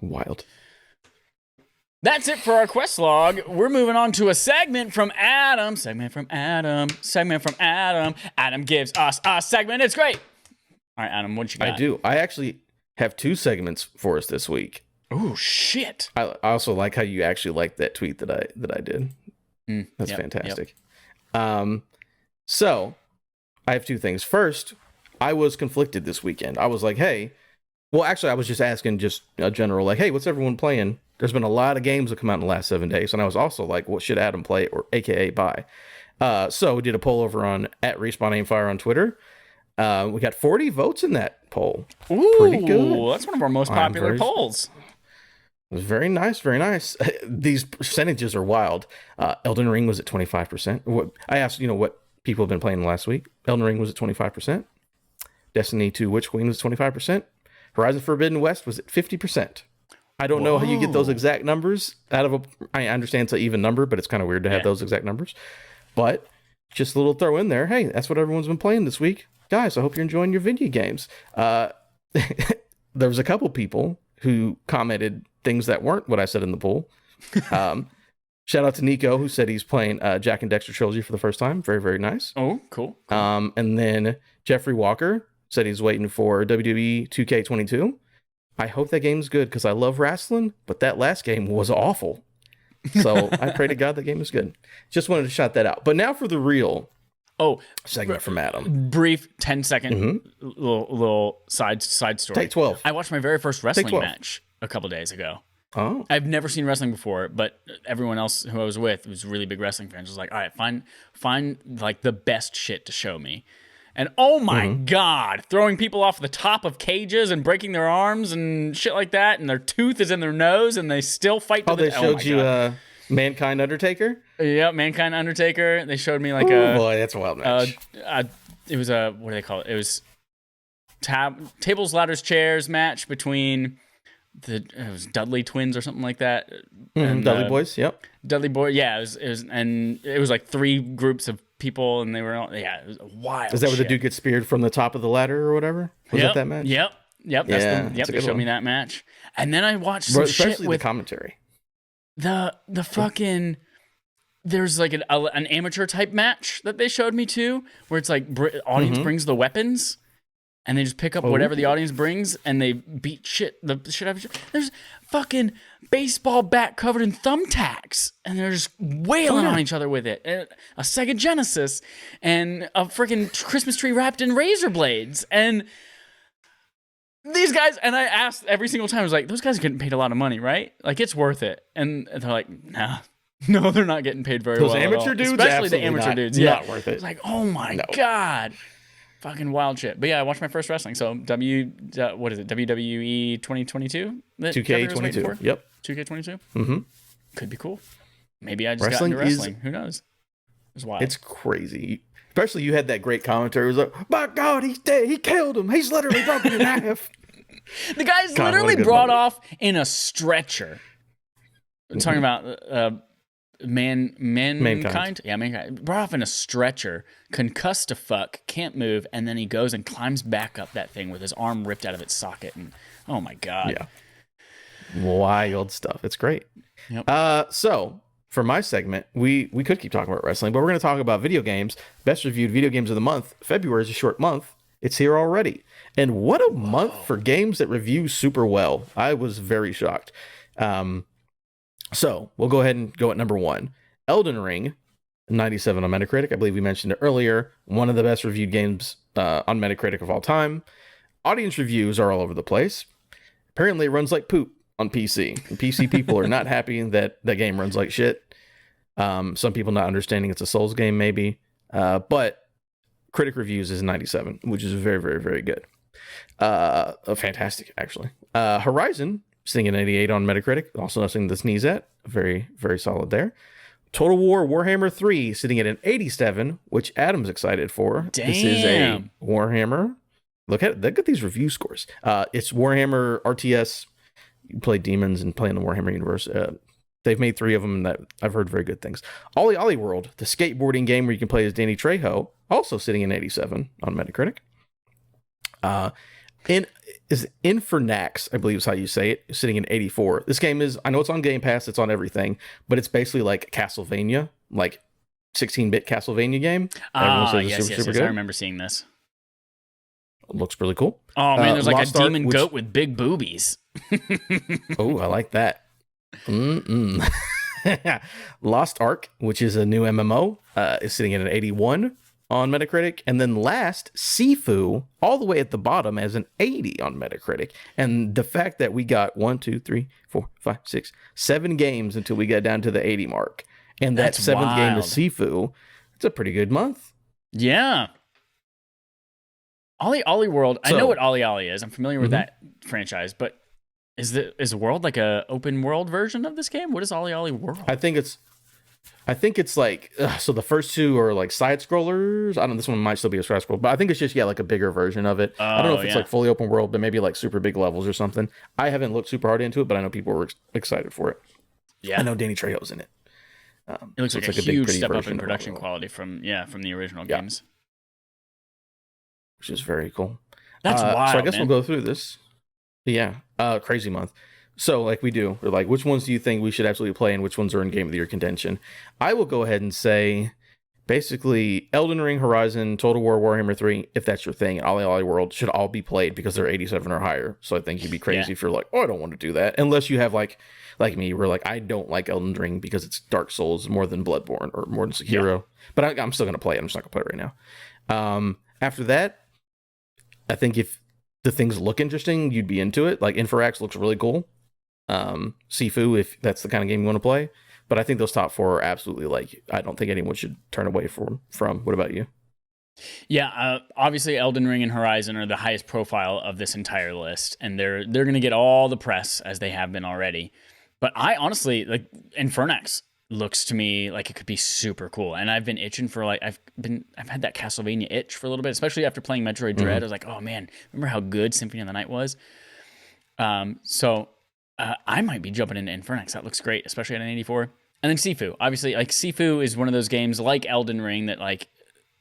Wild. That's it for our quest log. We're moving on to a segment from Adam. Adam gives us a segment. It's great. All right, Adam, what you got? I do. I actually have 2 segments for us this week. Oh shit! I also like how you actually liked that tweet that I did. That's fantastic. So I have 2 things. First, I was conflicted this weekend. I was like, hey, well, actually, I was just asking just a general, like, hey, what's everyone playing? There's been a lot of games that come out in the last 7 days, and I was also like, what should Adam play, or AKA buy? So we did a poll over on @RespawnAimFire on Twitter. We got 40 votes in that poll. Ooh, pretty good. That's one of our most popular polls. It was very nice, very nice. These percentages are wild. Elden Ring was at 25%. I asked, what people have been playing last week. Elden Ring was at 25%. Destiny 2 Witch Queen was 25%. Horizon Forbidden West was at 50%. I don't know how you get those exact numbers out of I understand it's an even number, but it's kind of weird to have those exact numbers. But just a little throw in there. Hey, that's what everyone's been playing this week. Guys, I hope you're enjoying your video games. There was a couple people who commented things that weren't what I said in the poll. Shout out to Nico, who said he's playing Jack and Dexter Trilogy for the first time. Very, very nice. Oh, cool. And then Jeffrey Walker said he's waiting for WWE 2K22. I hope that game's good, because I love wrestling, but that last game was awful. So I pray to God that game is good. Just wanted to shout that out. But now for the real segment from Adam. Brief 10-second little side story. Take 12. I watched my very first wrestling match a couple days ago. Oh. I've never seen wrestling before, but everyone else who I was with was really big wrestling fans. Was like, all right, find like the best shit to show me. And oh my God, throwing people off the top of cages and breaking their arms and shit like that, and their tooth is in their nose, and they still fight. They showed you Mankind Undertaker? Yeah, Mankind Undertaker. They showed me like boy, that's a wild match. It was what do they call it? It was tables, ladders, chairs match between it was Dudley twins or something like that. Dudley Boys, yep. Dudley Boy, yeah, it was like 3 groups of people, and they were all, yeah, it was wild. Is that where the dude gets speared from the top of the ladder or whatever? Was that match? Yep. They showed me that match, and then I watched some shit with the commentary. The fucking. There's like an amateur type match that they showed me too, where it's like audience brings the weapons, and they just pick up whatever the audience brings, and they beat the shit out of shit. There's fucking baseball bat covered in thumbtacks, and they're just wailing on each other with it. And a Sega Genesis, and a freaking Christmas tree wrapped in razor blades, and these guys. And I asked every single time, I was like, those guys are getting paid a lot of money, right? Like, it's worth it. And they're like, nah. No, they're not getting paid very well. Those amateur dudes, especially the amateur dudes. Yeah, not worth it. It's like, oh my god, fucking wild shit. But yeah, I watched my first wrestling. So what is it? WWE 2022? 2K22. Yep. 2K22. Mm-hmm. Could be cool. Maybe I just got into wrestling. Who knows? It's wild. It's crazy. Especially you had that great commentary. It was like, my God, he's dead. He killed him. He's literally broken in half. The guy's literally brought off in a stretcher. I'm talking about mankind. Yeah, mankind. Brought off in a stretcher, concussed to fuck, can't move, and then he goes and climbs back up that thing with his arm ripped out of its socket. And oh my god, yeah, wild stuff. It's great. Yep. So for my segment, we could keep talking about wrestling, but we're going to talk about video games. Best reviewed video games of the month. February is a short month. It's here already, and what a month for games that review super well. I was very shocked. So we'll go ahead and go at number 1. Elden Ring, 97 on Metacritic. I believe we mentioned it earlier. One of the best reviewed games on Metacritic of all time. Audience reviews are all over the place. Apparently it runs like poop on PC. And PC people are not happy that the game runs like shit. Some people not understanding it's a Souls game maybe. But critic reviews is 97, which is very, very, very good. Fantastic, actually. Horizon, sitting at 88 on Metacritic. Also nothing to sneeze at. Very, very solid there. Total War Warhammer 3 sitting at an 87, which Adam's excited for. Damn. This is a Warhammer. Look at these review scores. It's Warhammer RTS. You play demons and play in the Warhammer universe. They've made 3 of them that I've heard very good things. Ollie Ollie World, the skateboarding game where you can play as Danny Trejo, also sitting in 87 on Metacritic. Is Infernax, I believe is how you say it, sitting in 84. This game is, I know it's on Game Pass, it's on everything, but it's basically like Castlevania, like 16-bit Castlevania game. Yes, I remember seeing this. Looks really cool. Oh man, there's like Lost a demon Ark, goat with big boobies. Oh, I like that. Lost Ark, which is a new MMO, is sitting at an 81 on Metacritic. And then last, Sifu, all the way at the bottom as an 80 on Metacritic. And the fact that we got 1, 2, 3, 4, 5, 6, 7 games until we got down to the 80 mark. And that 7th game is Sifu. It's a pretty good month. Yeah. Ollie Ollie World. I know what Ollie Ollie is. I'm familiar with that franchise, but is the world like a open world version of this game? What is Ollie Ollie World? I think it's like so the first 2 are like side scrollers. I don't know, this one might still be a side scroll, but I think it's just like a bigger version of it. I don't know if it's like fully open world, but maybe like super big levels or something. I haven't looked super hard into it, but I know people were excited for it. Yeah, I know Danny Trejo's in it. It looks like a huge step up in production quality from the original games, which is very cool. That's wild. So I guess we'll go through this. Yeah, crazy month. So like we do, we're like, which ones do you think we should absolutely play and which ones are in Game of the Year contention? I will go ahead and say basically Elden Ring, Horizon, Total War, Warhammer 3, if that's your thing, and Ollie Ollie World should all be played because they're 87 or higher. So I think you'd be crazy if you're like, oh, I don't want to do that. Unless you have like me, we're like, I don't like Elden Ring because it's Dark Souls more than Bloodborne or more than Sekiro. Yeah. But I'm still going to play it. I'm just not going to play it right now. After that, I think if the things look interesting, you'd be into it. Like Infernax looks really cool. Sifu, if that's the kind of game you want to play. But I think those top 4 are absolutely like, I don't think anyone should turn away from. What about you? Yeah, obviously Elden Ring and Horizon are the highest profile of this entire list, and they're going to get all the press as they have been already. But I honestly, like, Infernax looks to me like it could be super cool, and I've been itching for like I've had that Castlevania itch for a little bit, especially after playing Metroid Dread. I was like, oh man, remember how good Symphony of the Night was? So I might be jumping into Infernax. That looks great, especially at an 84. And then Sifu. Obviously, like Sifu is one of those games like Elden Ring that like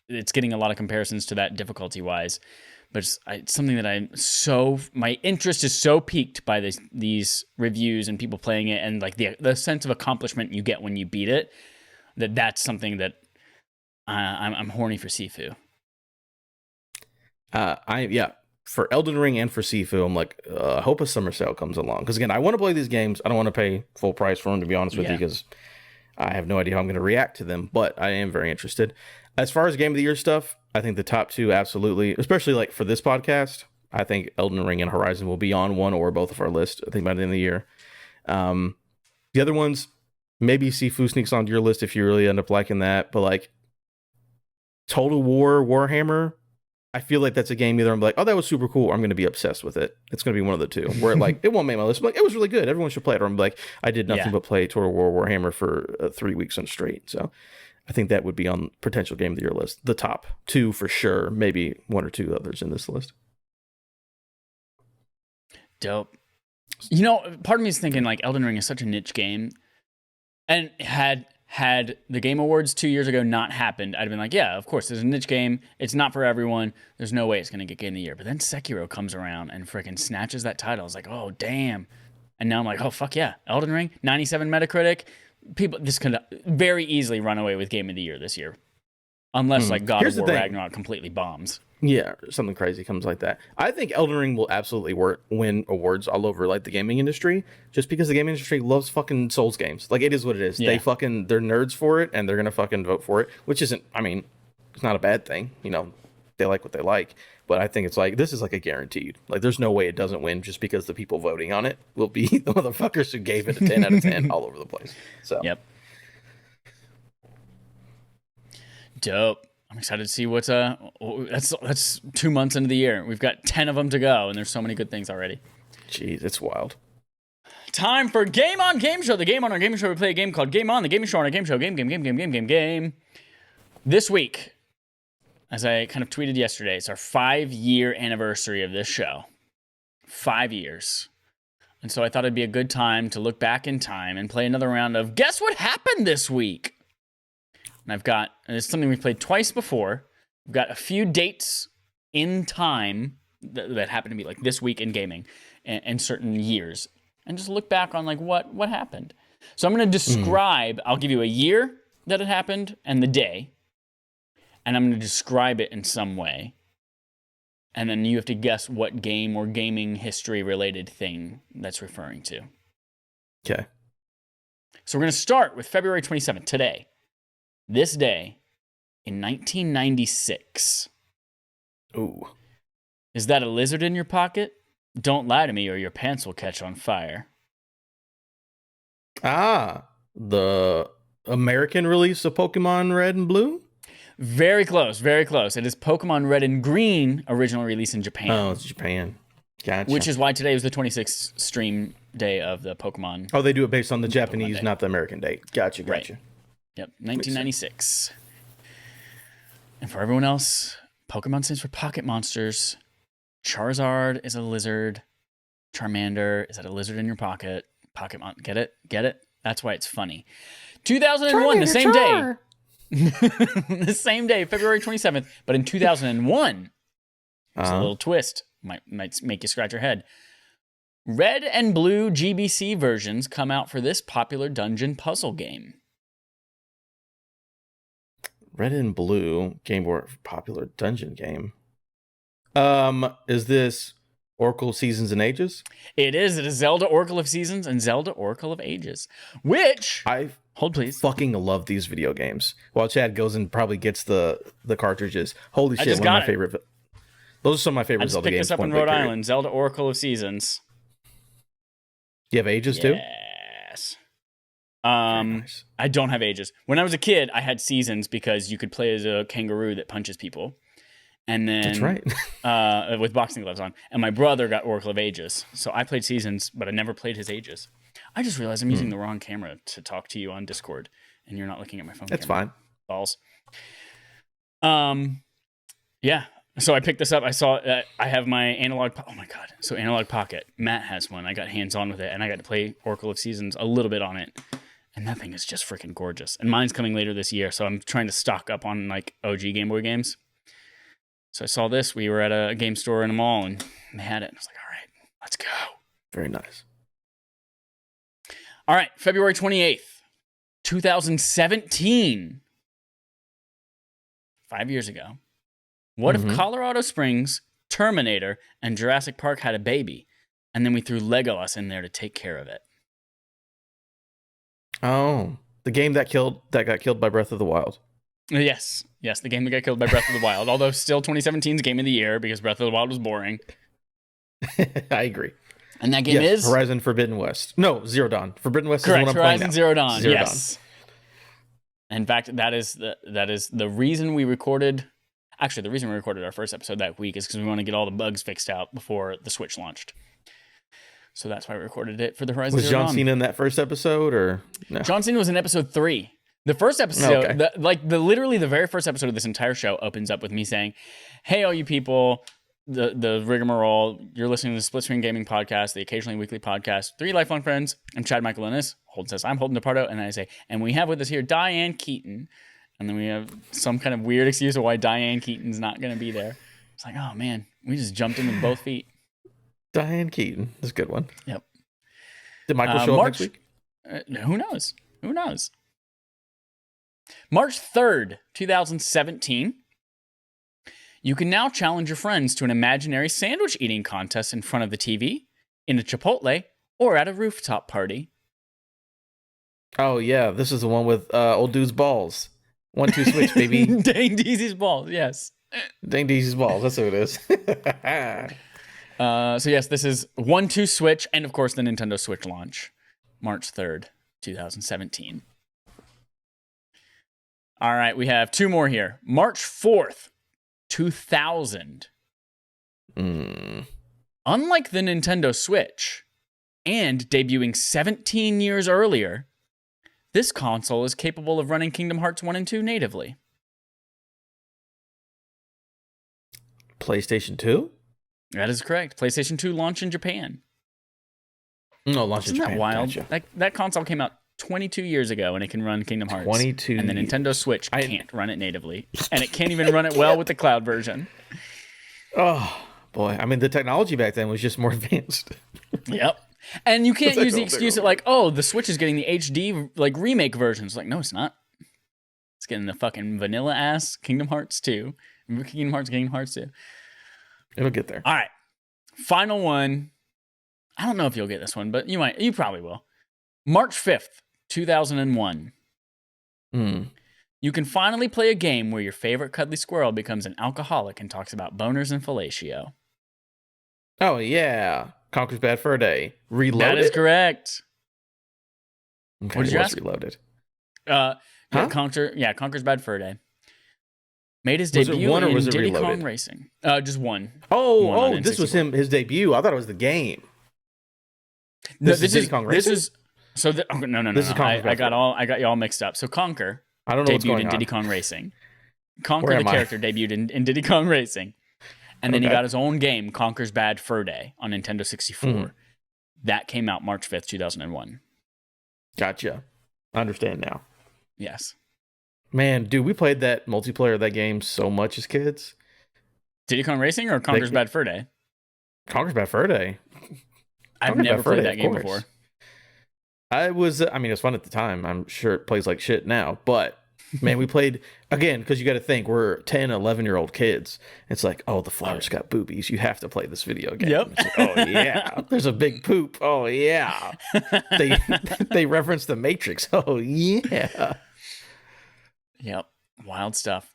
it's getting a lot of comparisons to that difficulty-wise. But it's something that my interest is so piqued by these reviews and people playing it and like the sense of accomplishment you get when you beat it, that's something that I'm horny for Sifu. For Elden Ring and for Sifu, I'm like, I hope a summer sale comes along. Because again, I want to play these games. I don't want to pay full price for them, to be honest with you, because I have no idea how I'm going to react to them. But I am very interested. As far as Game of the Year stuff, I think the top two absolutely, especially like for this podcast, I think Elden Ring and Horizon will be on one or both of our list, I think, by the end of the year. The other ones, maybe Sifu sneaks onto your list if you really end up liking that. But like Total War Warhammer, I feel like that's a game either I'm like, oh, that was super cool, or I'm going to be obsessed with it. It's going to be one of the two. Where like it won't make my list. I'm like, it was really good. Everyone should play it. Or I'm like, I did nothing but play Total War Warhammer for 3 weeks on straight. So I think that would be on potential Game of the Year list. The top two for sure. Maybe one or two others in this list. Dope. Part of me is thinking like Elden Ring is such a niche game, and had the Game Awards 2 years ago not happened, I'd have been like, yeah, of course, it's a niche game. It's not for everyone. There's no way it's going to get Game of the Year. But then Sekiro comes around and freaking snatches that title. I was like, oh, damn. And now I'm like, oh, fuck yeah. Elden Ring, 97 Metacritic. This could very easily run away with Game of the Year this year. Unless like God of War Ragnarok completely bombs. Yeah, something crazy comes like that. I think Elden Ring will absolutely win awards all over like the gaming industry, just because the gaming industry loves fucking Souls games. Like, it is what it is. Yeah. They're nerds for it, and they're gonna fucking vote for it, which isn't, I mean, it's not a bad thing. They like what they like. But I think it's like, this is like a guaranteed. Like, there's no way it doesn't win just because the people voting on it will be the motherfuckers who gave it a 10 out of 10 all over the place. So yep. Dope. I'm excited to see what's that's 2 months into the year. We've got 10 of them to go, and there's so many good things already. Jeez, it's wild. Time for Game On Game Show. The game on our game show, we play a game called Game On. The gaming show on our game show. Game. This week, as I kind of tweeted yesterday, it's our 5-year anniversary of this show. 5 years. And so I thought it'd be a good time to look back in time and play another round of Guess What Happened This Week? And it's something we've played twice before. We've got a few dates in time that happen to be like this week in gaming and certain years. And just look back on like what happened. So I'm going to describe, I'll give you a year that it happened and the day. And I'm going to describe it in some way. And then you have to guess what game or gaming history related thing that's referring to. Okay. So we're going to start with February 27th, today. This day in 1996. Ooh. Is that a lizard in your pocket? Don't lie to me or your pants will catch on fire. The American release of Pokemon Red and Blue? Very close, very close. It is Pokemon Red and Green, original release in Japan. Oh, it's Japan. Gotcha. Which is why today was the 26th stream day of the Pokemon. Oh, they do it based on the Japanese, not the American date. Gotcha. Right. Yep, 1996. And for everyone else, Pokemon stands for Pocket Monsters. Charizard is a lizard. Charmander, is that a lizard in your pocket? Get it? That's why it's funny. 2001, the same day. The same day, February 27th. But in 2001, there's a little twist. Might make you scratch your head. Red and Blue GBC versions come out for this popular dungeon puzzle game. Red and Blue Game Boy popular dungeon game. Is this Oracle Seasons and Ages? It is. It is Zelda Oracle of Seasons and Zelda Oracle of Ages. Which hold please. Fucking love these video games. While Chad goes and probably gets the cartridges. Holy shit! One of my favorite. Those are some of my favorite Zelda games. I just picked this up in Rhode Island. Zelda Oracle of Seasons. You have Ages too? Yes. Nice. I don't have Ages. When I was a kid, I had Seasons because you could play as a kangaroo that punches people. And then that's right. With boxing gloves on. And my brother got Oracle of Ages. So I played Seasons, but I never played his Ages. I just realized I'm using the wrong camera to talk to you on Discord, and you're not looking at my phone. That's fine. Balls. Yeah. So I picked this up. I saw I have my analog. Oh my god! So Analog Pocket. Matt has one. I got hands on with it, and I got to play Oracle of Seasons a little bit on it. And that thing is just freaking gorgeous. And mine's coming later this year, so I'm trying to stock up on like OG Game Boy games. So I saw this. We were at a game store in a mall, and they had it. And I was like, all right, let's go. Very nice. All right, February 28th, 2017. 5 years ago. What if Colorado Springs, Terminator, and Jurassic Park had a baby, and then we threw Legolas in there to take care of it? Oh, the game that got killed by Breath of the Wild. Yes, the game that got killed by Breath of the Wild. Although still 2017's Game of the Year because Breath of the Wild was boring. I agree. And that game is Horizon Forbidden West. No, Zero Dawn. Forbidden West correct. is the one I'm Horizon playing now. Zero Dawn. Yes. Dawn. In fact, that is the reason we recorded. Actually, the reason we recorded our first episode that week is because we want to get all the bugs fixed out before the Switch launched. So that's why we recorded it for the Horizon Zero Dawn. Was John Cena in that first episode, or no? John Cena was in episode 3. The first episode, literally the very first episode of this entire show opens up with me saying, "Hey, all you people, the rigmarole, you're listening to the Split Screen Gaming Podcast, the occasionally weekly podcast, 3 lifelong friends. I'm Chad Michael Ennis. Holden says, I'm Holden DePardo. And I say, and we have with us here Diane Keaton. And then we have some kind of weird excuse of why Diane Keaton's not going to be there. It's like, oh man, we just jumped in with both feet. Diane Keaton. That's a good one. Yep. Did Michael show up next week? Who knows? Who knows? March 3rd, 2017. You can now challenge your friends to an imaginary sandwich eating contest in front of the TV, in a Chipotle, or at a rooftop party. Oh, yeah. This is the one with old dude's balls. 1-2 switch, baby. Dang Deezy's balls, yes. Dang Deezy's balls. That's what it is. So, yes, this is 1-2 switch, and of course, the Nintendo Switch launch, March 3rd, 2017. All right, we have 2 more here. March 4th, 2000. Unlike the Nintendo Switch, and debuting 17 years earlier, this console is capable of running Kingdom Hearts 1 and 2 natively. PlayStation 2? That is correct. PlayStation 2 launched in Japan. No, launched in Japan. Isn't that wild? Gotcha. That console came out 22 years ago, and it can run Kingdom Hearts. 22 And the Nintendo Switch can't run it natively. And it can't even run it well with the cloud version. Oh, boy. I mean, the technology back then was just more advanced. Yep. And you can't use the excuse that, like, oh, the Switch is getting the HD, like, remake versions. Like, no, it's not. It's getting the fucking vanilla-ass Kingdom Hearts 2. Kingdom Hearts 2. It'll get there. All right. Final one. I don't know if you'll get this one, but you might. You probably will. March 5th, 2001. You can finally play a game where your favorite cuddly squirrel becomes an alcoholic and talks about boners and fellatio. Oh, yeah. Conker's Bad Fur Day. Reloaded? That is correct. Okay, What did you ask? Reloaded. Conker's Bad Fur Day. Made his Was it debut one or in was it Diddy Reloaded? Kong Racing. Just one. Oh, this was his debut. I thought it was the game. This is Diddy Kong Racing? No. This is Conker's I got you all mixed up. So Conker I don't know what's debuted going in on. Diddy Kong Racing. Conker, the character, debuted in Diddy Kong Racing. And then he got his own game, Conker's Bad Fur Day, on Nintendo 64. That came out March 5th, 2001. Gotcha. I understand now. Yes. Man, dude, we played that multiplayer of that game so much as kids. Diddy Kong Racing or Conker's Bad Fur Day? Conker's Bad Fur Day. I've never played that game before. It was fun at the time. I'm sure it plays like shit now. But, man, we played, again, because you got to think, we're 10, 11-year-old kids. It's like, oh, the flower's got boobies. You have to play this video game. Yep. It's like, oh, yeah. There's a big poop. Oh, yeah. They reference the Matrix. Oh, yeah. Yep. Wild stuff.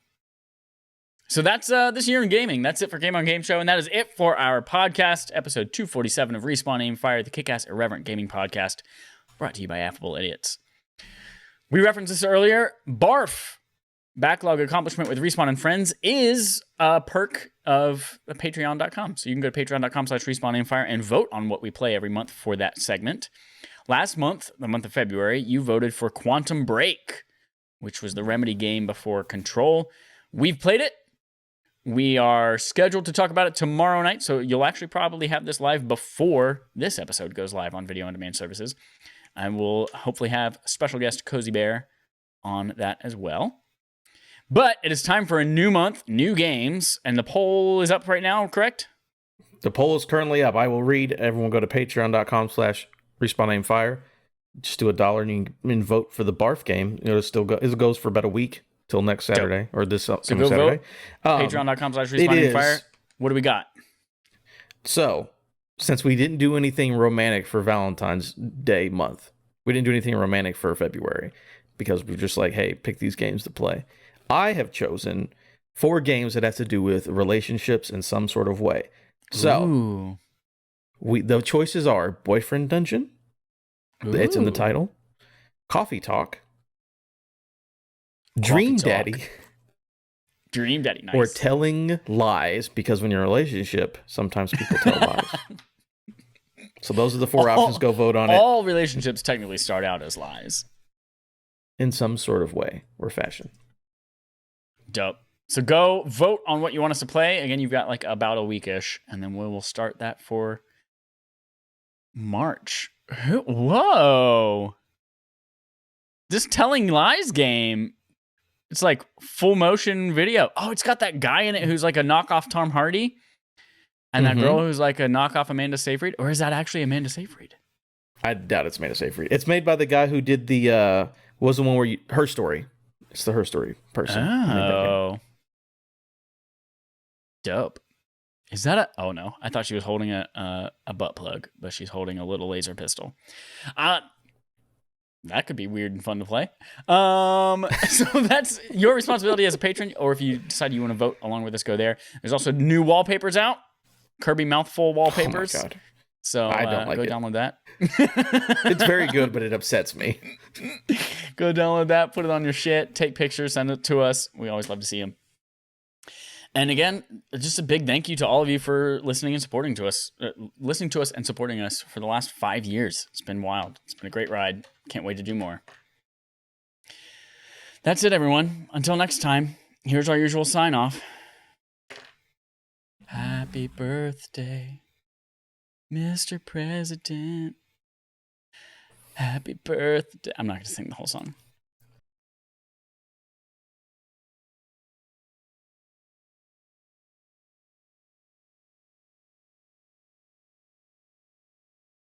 So that's this year in gaming. That's it for Game on Game Show. And that is it for our podcast, episode 247 of Respawn Aim Fire, the kick-ass irreverent gaming podcast, brought to you by Affable Idiots. We referenced this earlier. BARF, backlog accomplishment with Respawn and Friends, is a perk of patreon.com. So you can go to patreon.com/respawnaimfire and vote on what we play every month for that segment. Last month, the month of February, you voted for Quantum Break, which was the Remedy game before Control. We've played it. We are scheduled to talk about it tomorrow night, so you'll actually probably have this live before this episode goes live on Video On Demand services. And we'll hopefully have special guest Cozy Bear on that as well. But it is time for a new month, new games, and the poll is up right now, correct? The poll is currently up. I will read. Everyone go to patreon.com/respawn-aim-fire. Just do $1 and you can vote for the Barf game. It goes for about a week till next Saturday or this upcoming Saturday. Patreon.com/respawn-aim-fire. What do we got? So, since we didn't do anything romantic for Valentine's Day month, we didn't do anything romantic for February because we're just like, hey, pick these games to play. I have chosen 4 games that have to do with relationships in some sort of way. So, the choices are Boyfriend Dungeon. Ooh. It's in the title. Coffee Talk. Dream Daddy. Dream Daddy, nice. Or Telling Lies, because when you're in a relationship, sometimes people tell lies. So those are the 4 options. Go vote on it. All relationships technically start out as lies. In some sort of way or fashion. Dope. So go vote on what you want us to play. Again, you've got like about a weekish, and then we will start that for March. Whoa. This Telling Lies game, it's like full motion video. Oh, it's got that guy in it who's like a knockoff Tom Hardy. And that girl who's like a knockoff Amanda Seyfried. Or is that actually Amanda Seyfried? I doubt it's Amanda Seyfried. It's made by the guy who did the, was the one where Her Story. It's the Her Story person. Oh. Dope. Is that a... Oh, no. I thought she was holding a butt plug, but she's holding a little laser pistol. That could be weird and fun to play. So that's your responsibility as a patron, or if you decide you want to vote along with us, go there. There's also new wallpapers out. Kirby Mouthful wallpapers. Oh my God. So I don't like go it. download that. It's very good, but it upsets me. Go download that, put it on your shit, take pictures, send it to us. We always love to see them. And again, just a big thank you to all of you for listening and supporting us and supporting us for the last 5 years. It's been wild. It's been a great ride. Can't wait to do more. That's it, everyone. Until next time, here's our usual sign off. Happy birthday, Mr. President. Happy birthday. I'm not going to sing the whole song.